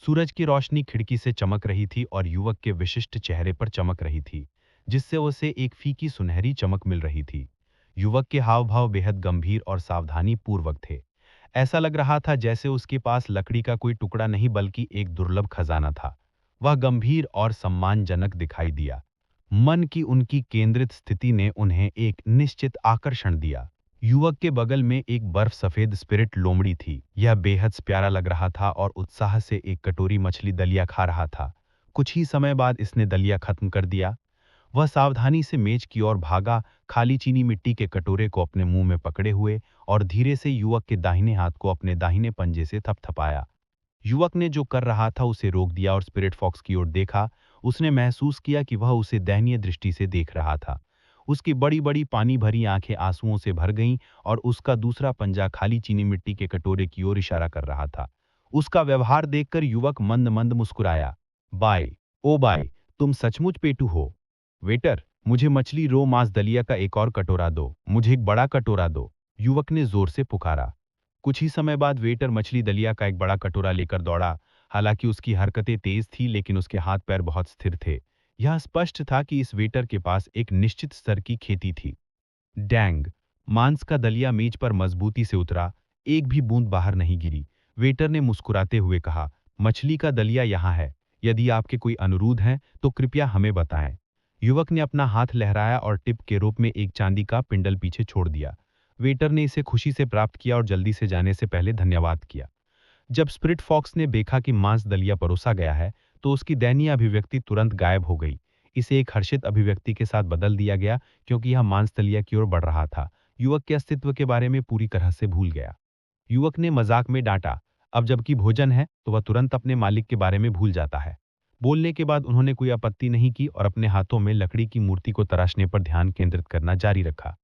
सूरज की रोशनी खिड़की से चमक रही थी और युवक के विशिष्ट चेहरे पर चमक रही थी, जिससे उसे एक फीकी सुनहरी चमक मिल रही थी। युवक के हाव भाव बेहद गंभीर और सावधानी पूर्वक थे। ऐसा लग रहा था जैसे उसके पास लकड़ी का कोई टुकड़ा नहीं बल्कि एक दुर्लभ खजाना था। वह गंभीर और सम्मानजनक दिखाई दिया। मन की उनकी केंद्रित स्थिति ने उन्हें एक निश्चित आकर्षण दिया। युवक के बगल में एक बर्फ सफेद स्पिरिट लोमड़ी थी। यह बेहद प्यारा लग रहा था और उत्साह से एक कटोरी मछली दलिया खा रहा था। कुछ ही समय बाद इसने दलिया खत्म कर दिया। वह सावधानी से मेज की ओर भागा, खाली चीनी मिट्टी के कटोरे को अपने मुंह में पकड़े हुए और धीरे से युवक के दाहिने हाथ को अपने दाहिने पंजे से थपथपाया। युवक ने जो कर रहा था उसे रोक दिया और स्पिरिट फॉक्स की ओर देखा। उसने महसूस किया कि वह उसे दयनीय दृष्टि से देख रहा था। उसकी बड़ी बड़ी पानी भरी आंखें आंसुओं से भर गईं और उसका दूसरा पंजा खाली चीनी मिट्टी के कटोरे की ओर इशारा कर रहा था। उसका व्यवहार देखकर युवक मंद मंद मुस्कुराया। बाय, ओ बाय, तुम सचमुच पेटू हो। वेटर, मुझे मछली रो मांस दलिया का एक और कटोरा दो, मुझे एक बड़ा कटोरा दो, युवक ने जोर से पुकारा। कुछ ही समय बाद वेटर मछली दलिया का एक बड़ा कटोरा लेकर दौड़ा। हालांकि उसकी हरकतें तेज थी लेकिन उसके हाथ पैर बहुत स्थिर थे। यह स्पष्ट था कि इस वेटर के पास एक निश्चित स्तर की खेती थी। डैंग, मांस का दलिया मेज पर मजबूती से उतरा। एक भी बूंद बाहर नहीं गिरी। वेटर ने मुस्कुराते हुए कहा, मछली का दलिया यहाँ है। यदि आपके कोई अनुरोध हैं तो कृपया हमें बताएं। युवक ने अपना हाथ लहराया और टिप के रूप में एक चांदी का पिंडल पीछे छोड़ दिया। वेटर ने इसे खुशी से प्राप्त किया और जल्दी से जाने से पहले धन्यवाद किया। जब स्पिरिट फॉक्स ने देखा कि मांस दलिया परोसा गया है तो उसकी दयनीय अभिव्यक्ति तुरंत गायब हो गई। इसे एक हर्षित अभिव्यक्ति के साथ बदल दिया गया क्योंकि यह मांस दलिया की ओर बढ़ रहा था। युवक के अस्तित्व के बारे में पूरी तरह से भूल गया। युवक ने मजाक में डांटा, अब जबकि भोजन है तो वह तुरंत अपने मालिक के बारे में भूल जाता है। बोलने के बाद उन्होंने कोई आपत्ति नहीं की और अपने हाथों में लकड़ी की मूर्ति को तराशने पर ध्यान केंद्रित करना जारी रखा।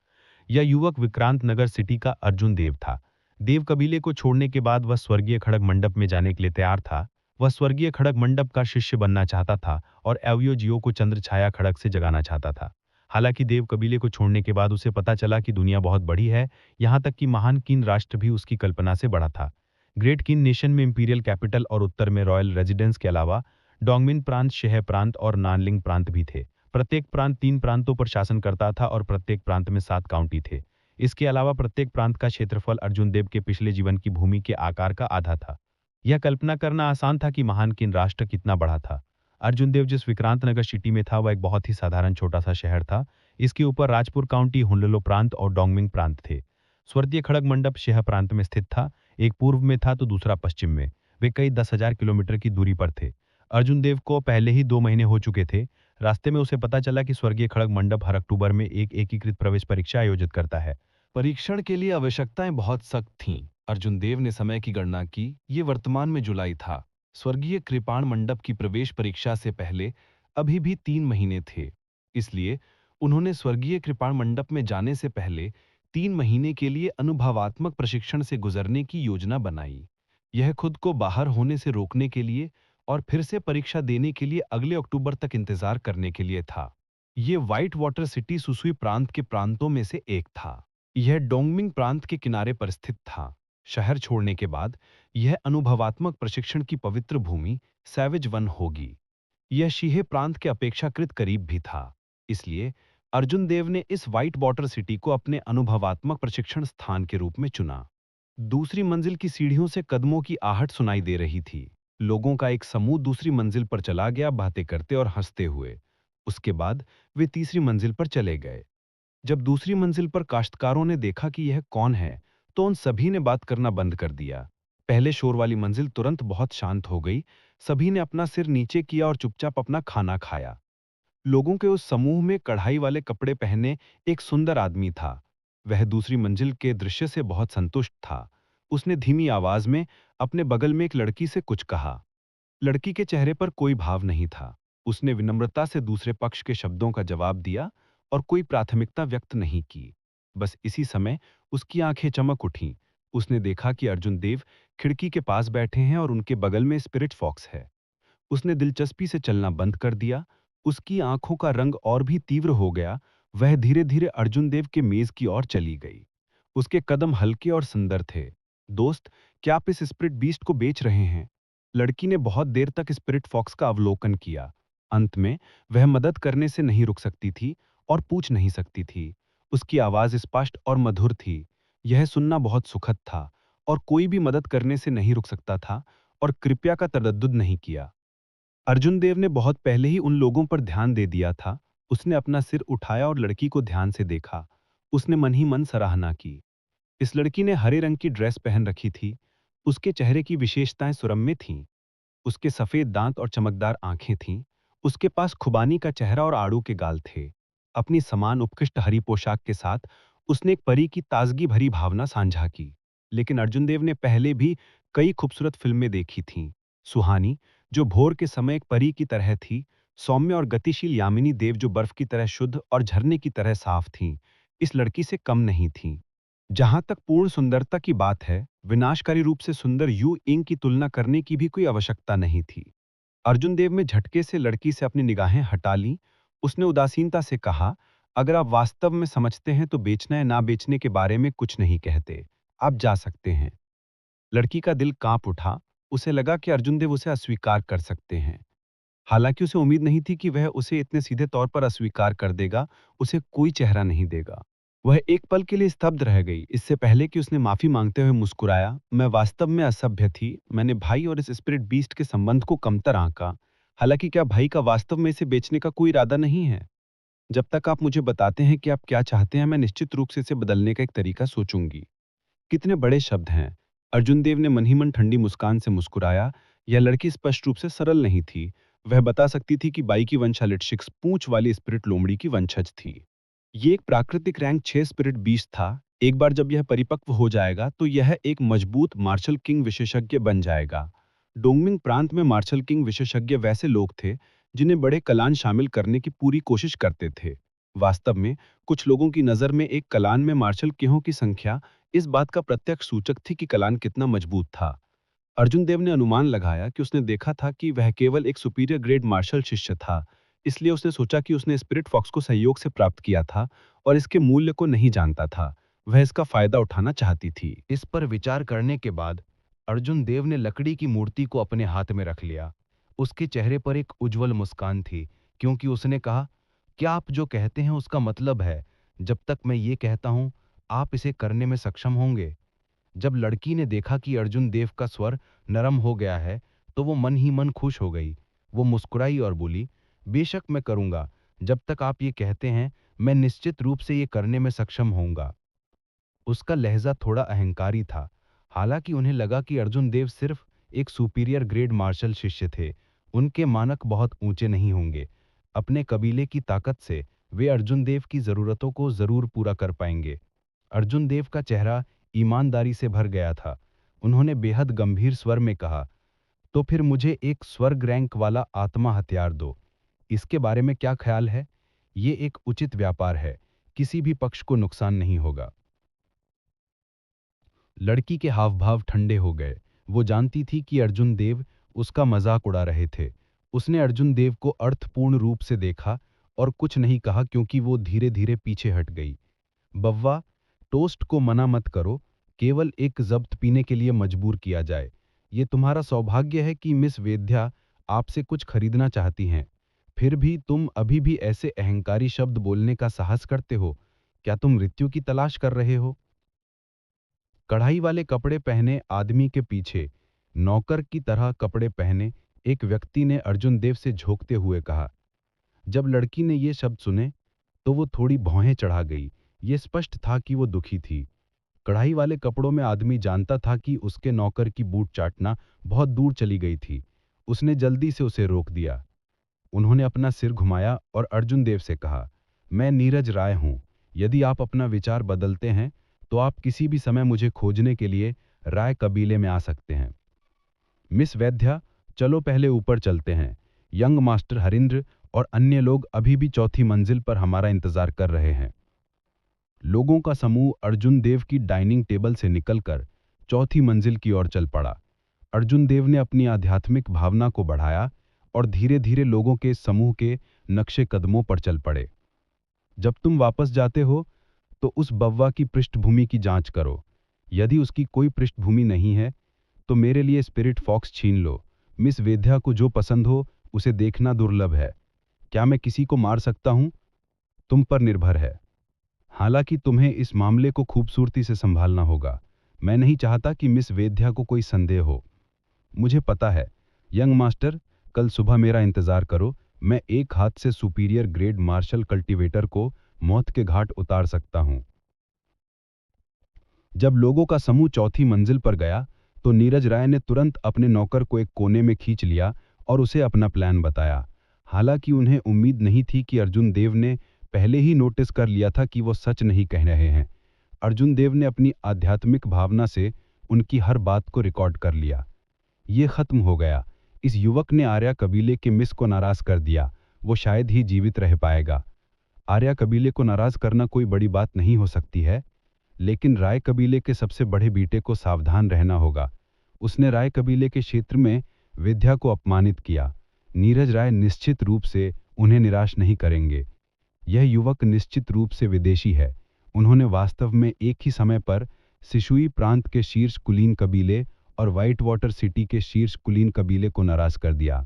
यह युवक विक्रांत नगर सिटी का अर्जुन देव था। देव कबीले को छोड़ने के बाद वह स्वर्गीय खड़ग मंडप में जाने के लिए तैयार था। वह स्वर्गीय खड़ग मंडप का शिष्य बनना चाहता था और एवयोजियो को चंद्र छाया खड़ग से जगाना चाहता था। हालांकि देव कबीले को छोड़ने के बाद उसे पता चला कि दुनिया बहुत बड़ी है, यहाँ तक कि महान किन राष्ट्र भी उसकी कल्पना से बड़ा था। ग्रेट किन नेशन में इंपीरियल कैपिटल और उत्तर में रॉयल रेजिडेंस के अलावा डोंगमिन प्रांत, शह प्रांत और नानलिंग प्रांत भी थे। प्रत्येक प्रांत 3 प्रांतों पर शासन करता था और प्रत्येक प्रांत में 7 काउंटी थे। इसके अलावा प्रत्येक प्रांत का क्षेत्रफल अर्जुन देव के पिछले जीवन की भूमि के आकार का आधा था। यह कल्पना करना आसान था कि महान किन राष्ट्र कितना बड़ा था। अर्जुन देव जिस विक्रांत नगर सिटी में था वह एक बहुत ही साधारण छोटा सा शहर था। इसके ऊपर राजपुर काउंटी, हुनलुलो प्रांत और डोंगमिंग प्रांत थे। स्वर्गीय खड़ग मंडप शह प्रांत में स्थित था। एक पूर्व में था तो दूसरा पश्चिम में। वे कई 10,000 किलोमीटर की दूरी पर थे। अर्जुन देव को पहले ही 2 महीने हो चुके थे। रास्ते में उसे पता चला कि स्वर्गीय खड़ग मंडप हर अक्टूबर में एक एकीकृत प्रवेश परीक्षा आयोजित करता है। परीक्षण के लिए आवश्यकताएं बहुत सख्त थीं। अर्जुन देव ने समय की गणना की। ये वर्तमान में जुलाई था। स्वर्गीय कृपाण मंडप की प्रवेश परीक्षा से पहले अभी भी 3 महीने थे। इसलिए उन्होंने स्वर्गीय कृपाण मंडप में जाने से पहले 3 महीने के लिए अनुभवात्मक प्रशिक्षण से गुजरने की योजना बनाई। यह खुद को बाहर होने से रोकने के लिए और फिर से परीक्षा देने के लिए अगले अक्टूबर तक इंतजार करने के लिए था। ये व्हाइट वाटर सिटी सुसुई प्रांत के प्रांतों में से एक था। यह डोंगमिंग प्रांत के किनारे पर स्थित था। शहर छोड़ने के बाद यह अनुभवात्मक प्रशिक्षण की पवित्र भूमि सैवेज वन होगी। यह शीहे प्रांत के अपेक्षाकृत करीब भी था। इसलिए अर्जुन देव ने इस व्हाइट वाटर सिटी को अपने अनुभवात्मक प्रशिक्षण स्थान के रूप में चुना। दूसरी मंजिल की सीढ़ियों से कदमों की आहट सुनाई दे रही थी। लोगों का एक समूह दूसरी मंजिल पर चला गया, बातें करते और हंसते हुए। उसके बाद वे तीसरी मंजिल पर चले गए। जब दूसरी मंजिल पर काश्तकारों ने देखा कि यह कौन है, तो उन सभी ने बात करना बंद कर दिया। पहले शोर वाली मंजिल तुरंत बहुत शांत हो गई। सभी ने अपना सिर नीचे किया और चुपचाप अपना खाना खाया। लोगों के उस समूह में कढ़ाई वाले कपड़े पहने एक सुंदर आदमी था। वह दूसरी मंजिल के दृश्य से बहुत संतुष्ट था। उसने धीमी आवाज में अपने बगल में एक लड़की से कुछ कहा। लड़की के चेहरे पर कोई भाव नहीं था। उसने विनम्रता से दूसरे पक्ष के शब्दों का जवाब दिया और कोई प्राथमिकता व्यक्त नहीं की। बस इसी समय उसकी आंखें चमक उठीं। उसने देखा कि अर्जुन देव खिड़की के पास बैठे हैं और उनके बगल में स्पिरिट फॉक्स है। उसने दिलचस्पी से चलना बंद कर दिया। उसकी आंखों का रंग और भी तीव्र हो गया। वह धीरे धीरे अर्जुन देव के मेज की ओर चली गई। उसके कदम हल्के और सुंदर थे। दोस्त, क्या आप इस स्पिरिट बीस्ट को बेच रहे हैं? लड़की ने बहुत देर तक स्पिरिट फॉक्स का अवलोकन किया। अंत में वह मदद करने से नहीं रुक सकती थी और पूछ नहीं सकती थी। उसकी आवाज स्पष्ट और मधुर थी। यह सुनना बहुत सुखद था। और कोई भी मदद करने से नहीं रुक सकता था और कृपया का तरद्दुद नहीं किया। अर्जुन देव ने बहुत पहले ही उन लोगों पर ध्यान दे दिया था। उसने अपना सिर उठाया और लड़की को ध्यान से देखा। उसने मन ही मन सराहना की। इस लड़की ने हरे रंग की ड्रेस पहन रखी थी। उसके चेहरे की विशेषताएं सुरम्य थीं। उसके सफेद दांत और चमकदार आंखें थीं। उसके पास खुबानी का चेहरा और आड़ू के गाल थे। अपनी समान उत्कृष्ट हरी पोशाक के साथ उसने एक परी की ताजगी भरी भावना साझा की। लेकिन अर्जुन देव ने पहले भी कई खूबसूरत फिल्में देखी थीं। सुहानी, जो भोर के समय एक परी की तरह थी, सौम्य और गतिशील यामिनी देव, जो बर्फ की तरह शुद्ध और झरने की तरह साफ थीं, इस लड़की से कम नहीं थीं। जहां तक पूर्ण सुंदरता की बात है, विनाशकारी रूप से सुंदर यू इंग की तुलना करने की भी कोई आवश्यकता नहीं थी। अर्जुन देव में झटके से लड़की से अपनी निगाहें हटा लीं। उसने उदासीनता से कहा, अगर आप वास्तव में समझते हैं तो बेचना या ना बेचने के बारे में कुछ नहीं कहते। आप जा सकते हैं। लड़की का दिल कांप उठा। उसे लगा कि अर्जुन देव उसे अस्वीकार कर सकते हैं। हालांकि उसे उम्मीद नहीं थी कि वह उसे इतने सीधे तौर पर अस्वीकार कर देगा, उसे कोई चेहरा नहीं देगा। वह एक पल के लिए स्तब्ध रह गई। इससे पहले कि उसने माफी मांगते हुए मुस्कुराया, मैं वास्तव में असभ्य थी। मैंने भाई और इस स्पिरिट बीस्ट के संबंध को कमतर आंका। हालांकि क्या भाई का वास्तव में इसे बेचने का कोई इरादा नहीं है? जब तक आप मुझे बताते हैं कि आप क्या चाहते हैं, मैं निश्चित रूप से इसे बदलने का एक तरीका सोचूंगी। कितने बड़े शब्द हैं। अर्जुन देव ने मन ही मन ठंडी मुस्कान से मुस्कुराया। यह लड़की स्पष्ट रूप से सरल नहीं थी। वह बता सकती थी कि बाई की वंशालिटिक्स पूंछ वाली स्पिरिट लोमड़ी की वंशज थी। ये एक प्राकृतिक रैंक 6 स्पिरिट बीस्ट था। एक बार जब यह परिपक्व हो जाएगा तो यह एक मजबूत मार्शल किंग विशेषज्ञ बन जाएगा। डोंगमिंग प्रांत में मार्शल किंग विशेषज्ञ वैसे लोग थे जिन्हें बड़े कलान शामिल करने की पूरी कोशिश करते थे। वास्तव में कुछ लोगों की नज़र में एक कलान में मार्शल किंगों की संख्या इस बात का प्रत्यक्ष सूचक थी कि कलान कितना मजबूत था। अर्जुन देव ने अनुमान लगाया कि उसने देखा था कि वह केवल एक सुपीरियर ग्रेड मार्शल शिष्य था। इसलिए उसने सोचा कि उसने स्पिरिट फॉक्स को सहयोग से प्राप्त किया था और इसके मूल्य को नहीं जानता था। वह इसका फायदा उठाना चाहती थी। इस पर विचार करने के बाद अर्जुन देव ने लकड़ी की मूर्ति को अपने हाथ में रख लिया। उसके चेहरे पर एक उज्जवल मुस्कान थी, क्योंकि उसने कहा, क्या आप जो कहते हैं उसका मतलब है? जब तक मैं ये कहता हूं, आप इसे करने में सक्षम होंगे। जब लड़की ने देखा कि अर्जुन देव का स्वर नरम हो गया है, तो वो मन ही मन खुश हो गई। वो मुस्कुराई और बोली, बेशक मैं करूंगा। जब तक आप ये कहते हैं, मैं निश्चित रूप से ये करने में सक्षम होऊंगा। उसका लहजा थोड़ा अहंकारी था। हालांकि उन्हें लगा कि अर्जुन देव सिर्फ एक सुपीरियर ग्रेड मार्शल शिष्य थे। उनके मानक बहुत ऊंचे नहीं होंगे। अपने कबीले की ताकत से वे अर्जुन देव की जरूरतों को जरूर पूरा कर पाएंगे। अर्जुन देव का चेहरा ईमानदारी से भर गया था। उन्होंने बेहद गंभीर स्वर में कहा, तो फिर मुझे एक स्वर्ग रैंक वाला आत्मा हथियार दो। इसके बारे में क्या ख्याल है? ये एक उचित व्यापार है। किसी भी पक्ष को नुकसान नहीं होगा। लड़की के हाव भाव ठंडे हो गए। वो जानती थी कि अर्जुन देव उसका मजाक उड़ा रहे थे। उसने अर्जुन देव को अर्थपूर्ण रूप से देखा और कुछ नहीं कहा, क्योंकि वो धीरे धीरे पीछे हट गई। बव्वा, टोस्ट को मना मत करो। केवल एक जब्त पीने के लिए मजबूर किया जाए। ये तुम्हारा सौभाग्य है कि मिस वेद्या आपसे कुछ खरीदना चाहती हैं। फिर भी तुम अभी भी ऐसे अहंकारी शब्द बोलने का साहस करते हो। क्या तुम मृत्यु की तलाश कर रहे हो? कढ़ाई वाले कपड़े पहने आदमी के पीछे नौकर की तरह कपड़े पहने एक व्यक्ति ने अर्जुन देव से झोंकते हुए कहा। जब लड़की ने ये शब्द सुने तो वो थोड़ी भौहें चढ़ा गई। ये स्पष्ट था कि वो दुखी थी। कढ़ाई वाले कपड़ों में आदमी जानता था कि उसके नौकर की बूट चाटना बहुत दूर चली गई थी। उसने जल्दी से उसे रोक दिया। उन्होंने अपना सिर घुमाया और अर्जुन देव से कहा, मैं नीरज राय हूं। यदि आप अपना विचार बदलते हैं तो आप किसी भी समय मुझे खोजने के लिए राय कबीले में आ सकते हैं। मिस वैद्या, चलो पहले ऊपर चलते हैं। यंग मास्टर हरिंद्र और अन्य लोग अभी भी चौथी मंजिल पर हमारा इंतजार कर रहे हैं। लोगों का समूह अर्जुन देव की डाइनिंग टेबल से निकलकर चौथी मंजिल की ओर चल पड़ा। अर्जुन देव ने अपनी आध्यात्मिक भावना को बढ़ाया और धीरे धीरे लोगों के समूह के नक्शे कदमों पर चल पड़े। जब तुम वापस जाते हो तो उस बव्वा की पृष्ठभूमि की जांच करो। यदि उसकी कोई पृष्ठभूमि नहीं है तो मेरे लिए स्पिरिट फॉक्स छीन लो। मिस वेद्या को जो पसंद हो उसे देखना दुर्लभ है। क्या मैं किसी को मार सकता हूं? तुम पर निर्भर है। हालांकि तुम्हें इस मामले को खूबसूरती से संभालना होगा। मैं नहीं चाहता कि मिस वेद्या को कोई संदेह हो। मुझे पता है। यंग मास्टर, कल सुबह मेरा इंतजार करो। मैं एक हाथ से सुपीरियर ग्रेड मार्शल कल्टीवेटर को मौत के घाट उतार सकता हूं। जब लोगों का समूह चौथी मंजिल पर गया तो नीरज राय ने तुरंत अपने नौकर को एक कोने में खींच लिया और उसे अपना प्लान बताया। हालांकि उन्हें उम्मीद नहीं थी कि अर्जुन देव ने पहले ही नोटिस कर लिया था कि वो सच नहीं कह रहे हैं। अर्जुन देव ने अपनी आध्यात्मिक भावना से उनकी हर बात को रिकॉर्ड कर लिया। ये खत्म हो गया। इस युवक ने आर्या कबीले के मिस को नाराज कर दिया। वो शायद ही जीवित रह पाएगा। आर्या कबीले को नाराज करना कोई बड़ी बात नहीं हो सकती है, लेकिन राय कबीले के सबसे बड़े बेटे को सावधान रहना होगा। उसने राय कबीले के क्षेत्र में विद्या को अपमानित किया। नीरज राय निश्चित रूप से उन्हें निराश नहीं करेंगे। यह युवक निश्चित रूप से विदेशी है। उन्होंने वास्तव में एक ही समय पर सिशुई प्रांत के शीर्ष कुलीन कबीले और व्हाइट वाटर सिटी के शीर्ष कुलीन कबीले को नाराज कर दिया।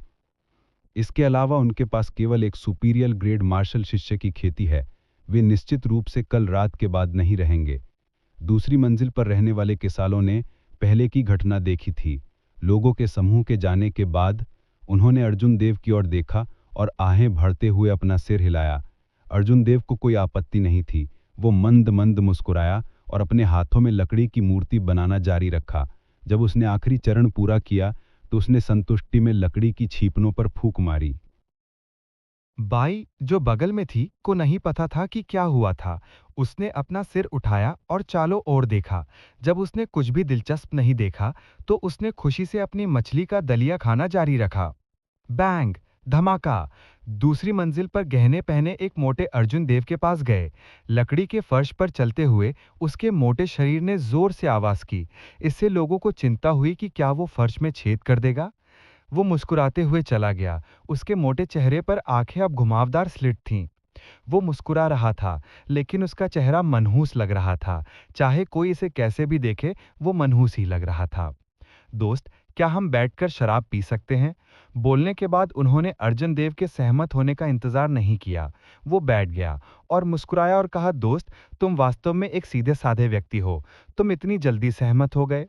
इसके अलावा उनके पास केवल एक सुपीरियर ग्रेड मार्शल शिष्य की खेती है। वे निश्चित रूप से कल रात के बाद नहीं रहेंगे। दूसरी मंजिल पर रहने वाले किसानों ने पहले की घटना देखी थी। लोगों के समूह के जाने के बाद उन्होंने अर्जुन देव की ओर देखा और आहें भरते हुए अपना सिर हिलाया। अर्जुन देव को कोई आपत्ति नहीं थी। वो मंद मंद मुस्कुराया और अपने हाथों में लकड़ी की मूर्ति बनाना जारी रखा। जब उसने आखिरी चरण पूरा किया तो उसने संतुष्टि में लकड़ी की छीपनों पर फूंक मारी। बाई, जो बगल में थी, को नहीं पता था कि क्या हुआ था। उसने अपना सिर उठाया और चारों ओर देखा। जब उसने कुछ भी दिलचस्प नहीं देखा तो उसने खुशी से अपनी मछली का दलिया खाना जारी रखा। बैंग! धमाका! दूसरी मंजिल पर गहने पहने एक मोटे अर्जुन देव के पास गए। लकड़ी के फर्श पर चलते हुए उसके मोटे शरीर ने जोर से आवाज की। इससे लोगों को चिंता हुई कि क्या वो फर्श में छेद कर देगा। वो मुस्कुराते हुए चला गया। उसके मोटे चेहरे पर आंखें अब घुमावदार स्लिट थीं। वो मुस्कुरा रहा था, लेकिन उसका चेहरा मनहूस लग रहा था। चाहे कोई इसे कैसे भी देखे, वो मनहूस ही लग रहा था। दोस्त, क्या हम बैठकर शराब पी सकते हैं? बोलने के बाद उन्होंने अर्जुन देव के सहमत होने का इंतजार नहीं किया। वो बैठ गया और मुस्कुराया और कहा, दोस्त, तुम वास्तव में एक सीधे साधे व्यक्ति हो। तुम इतनी जल्दी सहमत हो गए?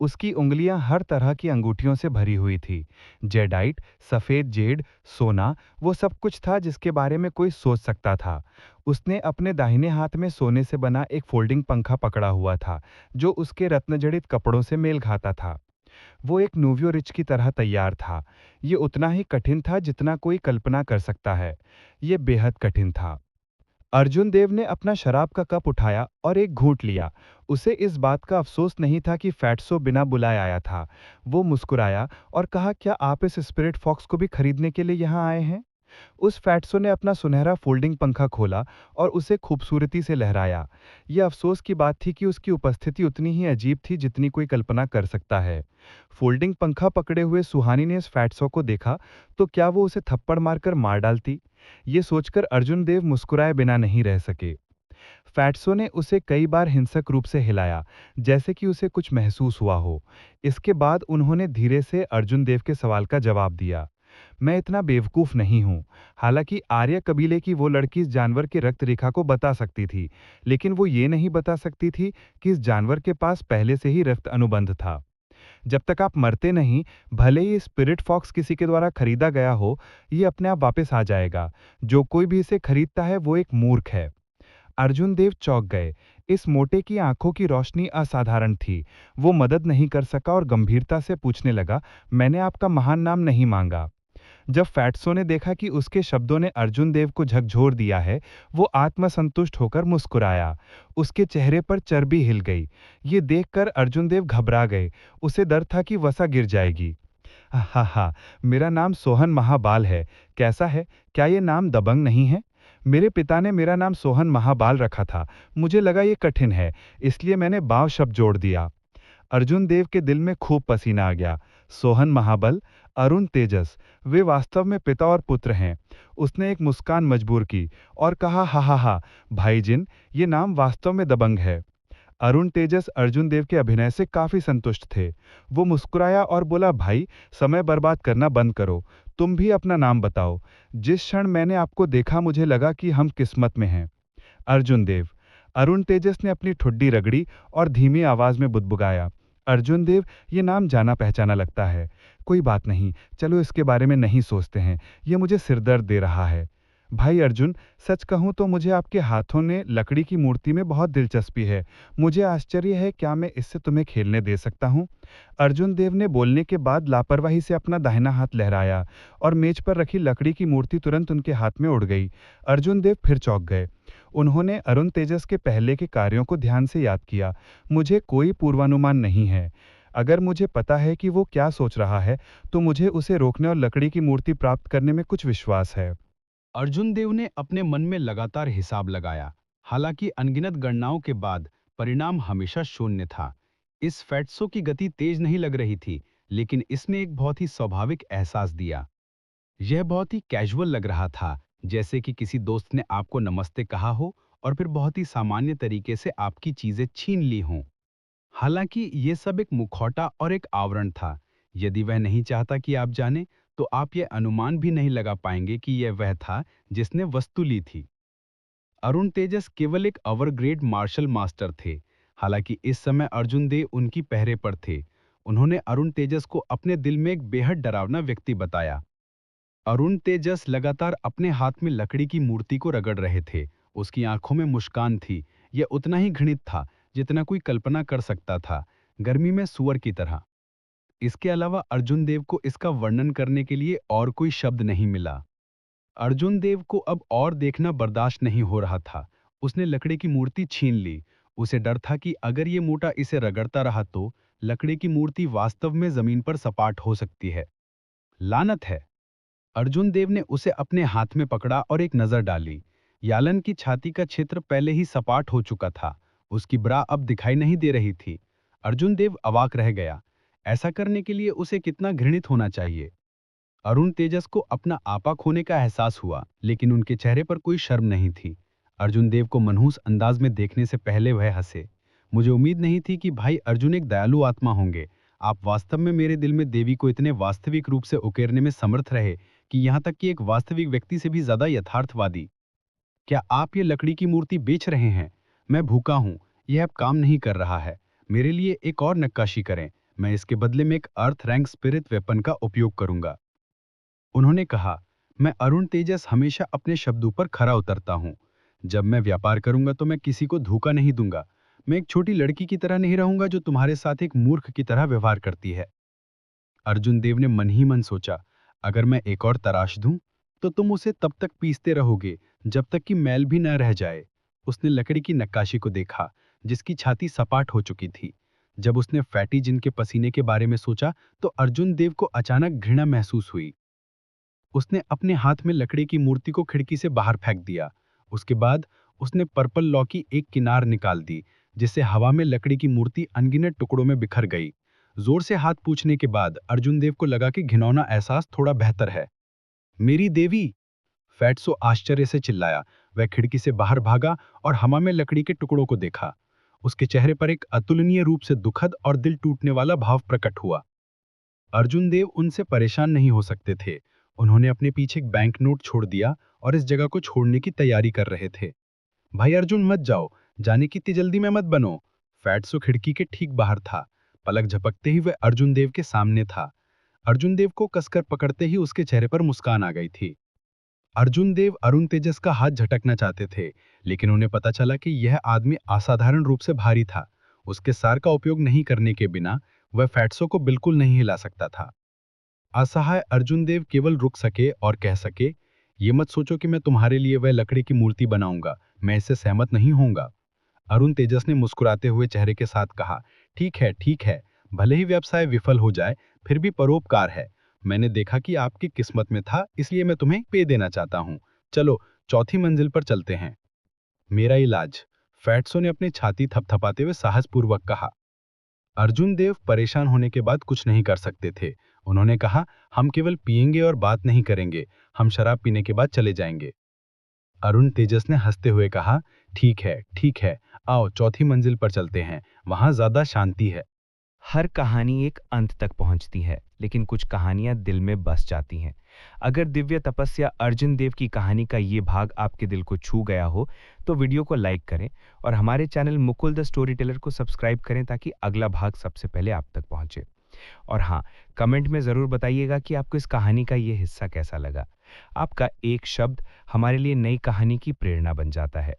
उसकी उंगलियां हर तरह की अंगूठियों से भरी हुई थी। जेडाइट, सफेद जेड, सोना, वो सब कुछ था जिसके बारे में कोई सोच सकता था। उसने अपने दाहिने हाथ में सोने से बना एक फोल्डिंग पंखा पकड़ा हुआ था, जो उसके रत्नजड़ित कपड़ों से मेल खाता था। वो एक नूवियो रिच की तरह तैयार था। ये उतना ही कठिन था जितना कोई कल्पना कर सकता है। ये बेहद कठिन था। अर्जुन देव ने अपना शराब का कप उठाया और एक घूंट लिया। उसे इस बात का अफसोस नहीं था कि फैट्सो बिना बुलाए आया था। वो मुस्कुराया और कहा, क्या आप इस स्पिरिट फॉक्स को भी खरीदने के लिए यहाँ आए हैं? उस फैट्सो ने अपना सुनहरा फोल्डिंग पंखा खोला और उसे खूबसूरती से लहराया। यह अफसोस की बात थी कि उसकी उपस्थिति उतनी ही अजीब थी जितनी कोई कल्पना कर सकता है। फोल्डिंग पंखा पकड़े हुए सुहानी ने इस फैट्सो को देखा तो क्या वो उसे थप्पड़ मारकर मार डालती? ये सोचकर अर्जुन देव मुस्कुराए बिना नहीं रह सके। फैट्सो ने उसे कई बार हिंसक रूप से हिलाया, जैसे कि उसे कुछ महसूस हुआ हो। इसके बाद उन्होंने धीरे से अर्जुन देव के सवाल का जवाब दिया। मैं इतना बेवकूफ नहीं हूं। हालांकि आर्य कबीले की वो लड़की इस जानवर की रक्त रेखा को बता सकती थी, लेकिन वो ये नहीं बता सकती थी कि इस जानवर के पास पहले से ही रक्त अनुबंध था। जब तक आप मरते नहीं, भले ही स्पिरिट फॉक्स किसी के द्वारा खरीदा गया हो, ये अपने आप वापस आ जाएगा। जो कोई भी इसे खरीदता है वो एक मूर्ख है। अर्जुन देव चौंक गए। इस मोटे की आंखों की रोशनी असाधारण थी। वो मदद नहीं कर सका और गंभीरता से पूछने लगा, मैंने आपका महान नाम नहीं मांगा। जब फैट्सो ने देखा कि उसके शब्दों ने अर्जुन देव को झकझोर दिया है, वो आत्मसंतुष्ट होकर मुस्कुराया। उसके चेहरे पर चर्बी हिल गई। ये देखकर अर्जुन देव घबरा गए। उसे डर था कि वसा गिर जाएगी। हा हा, मेरा नाम सोहन महाबाल है। कैसा है? क्या ये नाम दबंग नहीं है? मेरे पिता ने मेरा नाम सोहन महाबाल रखा था। मुझे लगा ये कठिन है, इसलिए मैंने बाव शब्द जोड़ दिया। अर्जुन देव के दिल में खूब पसीना आ गया। सोहन महाबल, अरुण तेजस, वे वास्तव में पिता और पुत्र हैं। उसने एक मुस्कान मजबूर की और कहा, हा हा हा, भाईजिन, ये नाम वास्तव में दबंग है। अरुण तेजस अर्जुन देव के अभिनय से काफी संतुष्ट थे। वो मुस्कुराया और बोला, भाई, समय बर्बाद करना बंद करो। तुम भी अपना नाम बताओ। जिस क्षण मैंने आपको देखा मुझे लगा कि हम किस्मत में हैं। अर्जुन देव। अरुण तेजस ने अपनी ठुड्डी रगड़ी और धीमी आवाज में बुदबुदाया, अर्जुन देव, ये नाम जाना पहचाना लगता है। कोई बात नहीं, चलो इसके बारे में नहीं सोचते हैं। ये मुझे सिरदर्द दे रहा है। भाई अर्जुन, सच कहूं तो मुझे आपके हाथों ने लकड़ी की मूर्ति में बहुत दिलचस्पी है। मुझे आश्चर्य है, क्या मैं इससे तुम्हें खेलने दे सकता हूं? अर्जुन देव ने बोलने के बाद लापरवाही से अपना दाहिना हाथ लहराया और मेज पर रखी लकड़ी की मूर्ति तुरंत उनके हाथ में उड़ गई। अर्जुन देव फिर चौंक गए। उन्होंने अरुण तेजस के पहले के कार्यों को ध्यान से याद किया। मुझे कोई पूर्वानुमान नहीं है। अगर मुझे पता है कि वो क्या सोच रहा है, तो मुझे उसे रोकने और लकड़ी की मूर्ति प्राप्त करने में कुछ विश्वास है। अर्जुन देव ने अपने मन में लगातार हिसाब लगाया। हालांकि अनगिनत गणनाओं के बाद परिणाम हमेशा शून्य था। इस फैट्सो की गति तेज नहीं लग रही थी, लेकिन इसने एक बहुत ही स्वाभाविक एहसास दिया। यह बहुत ही कैजुअल लग रहा था, जैसे कि किसी दोस्त ने आपको नमस्ते कहा हो और फिर बहुत ही सामान्य तरीके से आपकी चीजें छीन ली हों। हालांकि ये सब एक मुखौटा और एक आवरण था। यदि वह नहीं चाहता कि आप जाने, तो आप यह अनुमान भी नहीं लगा पाएंगे कि यह वह था जिसने वस्तु ली थी। अरुण तेजस केवल एक अवरग्रेड मार्शल मास्टर थे। हालांकि इस समय अर्जुन देव उनकी पहरे पर थे। उन्होंने अरुण तेजस को अपने दिल में एक बेहद डरावना व्यक्ति बताया। अरुण तेजस लगातार अपने हाथ में लकड़ी की मूर्ति को रगड़ रहे थे। उसकी आंखों में मुस्कान थी। यह उतना ही घृणित था जितना कोई कल्पना कर सकता था, गर्मी में सूअर की तरह। इसके अलावा अर्जुन देव को इसका वर्णन करने के लिए और कोई शब्द नहीं मिला। अर्जुन देव को अब और देखना बर्दाश्त नहीं हो रहा था। उसने लकड़ी की मूर्ति छीन ली। उसे डर था कि अगर ये मोटा इसे रगड़ता रहा तो लकड़ी की मूर्ति वास्तव में जमीन पर सपाट हो सकती है। लानत है! अर्जुन देव ने उसे अपने हाथ में पकड़ा और एक नजर डाली। यालन की छाती का क्षेत्र पहले ही सपाट हो चुका था। उसकी ब्रा अब दिखाई नहीं दे रही थी। अर्जुन देव अवाक रह गया। ऐसा करने के लिए उसे कितना घृणित होना चाहिए। अरुण तेजस को अपना आपा खोने का एहसास हुआ, लेकिन उनके चेहरे पर कोई शर्म नहीं थी। अर्जुन देव को मनहूस अंदाज में देखने से पहले वह हंसे। मुझे उम्मीद नहीं थी कि भाई अर्जुन एक दयालु आत्मा होंगे। आप वास्तव में मेरे दिल में देवी को इतने वास्तविक रूप से उकेरने में समर्थ रहे कि यहाँ तक कि एक वास्तविक व्यक्ति से भी ज्यादा यथार्थवादी। क्या आप ये लकड़ी की मूर्ति बेच रहे हैं? मैं भूखा हूँ, यह अब काम नहीं कर रहा है। मेरे लिए एक और नक्काशी करें। मैं इसके बदले में एक अर्थ रैंक स्पिरिट वेपन का उपयोग करूंगा। उन्होंने कहा, मैं अरुण तेजस हमेशा अपने शब्दों पर खरा उतरता हूँ। जब मैं व्यापार करूंगा तो मैं किसी को धोखा नहीं दूंगा। मैं एक छोटी लड़की की तरह नहीं रहूंगा जो तुम्हारे साथ एक मूर्ख की तरह व्यवहार करती है। अर्जुन देव ने मन ही मन सोचा, अगर मैं एक और तराश दूं, तो तुम उसे तब तक पीसते रहोगे जब तक कि मैल भी न रह जाए। उसने लकड़ी की नक्काशी को देखा, जिसकी छाती सपाट हो चुकी थी। जब उसने फैटी जिन के पसीने के बारे में सोचा, तो अर्जुन देव को अचानक घृणा महसूस हुई। उसने अपने हाथ में लकड़ी की मूर्ति को खिड़की से बाहर फेंक दिया। उसके बाद उसने पर्पल लॉ की एक किनार निकाल दी, जिससे हवा में लकड़ी की मूर्ति अनगिनत टुकड़ों में बिखर गई। जोर से हाथ पूछने के बाद अर्जुन देव को लगा कि घिनौना एहसास थोड़ा बेहतर है। मेरी देवी! फैट्सो आश्चर्य से चिल्लाया। वह खिड़की से बाहर भागा और हवा में लकड़ी के टुकड़ों को देखा। उसके चेहरे पर एक अतुलनीय रूप से दुखद और दिल टूटने वाला भाव प्रकट हुआ। अर्जुन देव उनसे परेशान नहीं हो सकते थे। उन्होंने अपने पीछे एक बैंक नोट छोड़ दिया और इस जगह को छोड़ने की तैयारी कर रहे थे। भाई अर्जुन, मत जाओ। जाने की इतनी जल्दी में मत बनो। फैट्सो खिड़की के ठीक बाहर था। पलक झपकते ही वह अर्जुन देव के सामने था। अर्जुन देव को कसकर पकड़ते ही उसके चेहरे पर मुस्कान आ गई थी। अर्जुन देव अरुण तेजस का हाथ झटकना चाहते थे, लेकिन उन्हें पता चला कि यह आदमी असाधारण रूप से भारी था। उसके सार का उपयोग नहीं करने के बिना वह फैट्सो को बिल्कुल नहीं हिला सकता था। असहाय अर्जुन देव केवल रुक सके और कह सके, ये मत सोचो कि मैं तुम्हारे लिए वह लकड़ी की मूर्ति बनाऊंगा, मैं इससे सहमत नहीं होऊंगा। अरुण तेजस ने मुस्कुराते हुए चेहरे के साथ कहा, ठीक है, भले ही व्यवसाय विफल हो जाए, फिर भी परोपकार है। मैंने देखा कि आपकी किस्मत में था, इसलिए मैं तुम्हें पे देना चाहता हूँ। चलो, चौथी मंजिल पर चलते हैं। मेरा इलाज, फैट्सो ने अपनी छाती थपथपाते हुए साहसपूर्वक कहा। अर्जुन देव परेशान होने के बाद कुछ नहीं कर सकते थे। उन्होंने कहा, हम केवल पिएंगे और बात नहीं करेंगे, हम शराब पीने के बाद चले जाएंगे। अरुण तेजस ने हंसते हुए कहा, ठीक है, आओ चौथी मंजिल पर चलते हैं, वहां ज्यादा शांति है। हर कहानी एक अंत तक पहुंचती है, लेकिन कुछ कहानियां दिल में बस जाती हैं। अगर दिव्य तपस्या अर्जुन देव की कहानी का ये भाग आपके दिल को छू गया हो, तो वीडियो को लाइक करें और हमारे channel Mukul the story teller को सब्सक्राइब करें ताकि अगला भाग सबसे पहले आप तक पहुंचे। और हाँ, कमेंट में ज़रूर बताइएगा कि आपको इस कहानी का ये हिस्सा कैसा लगा। आपका एक शब्द हमारे लिए नई कहानी की प्रेरणा बन जाता है।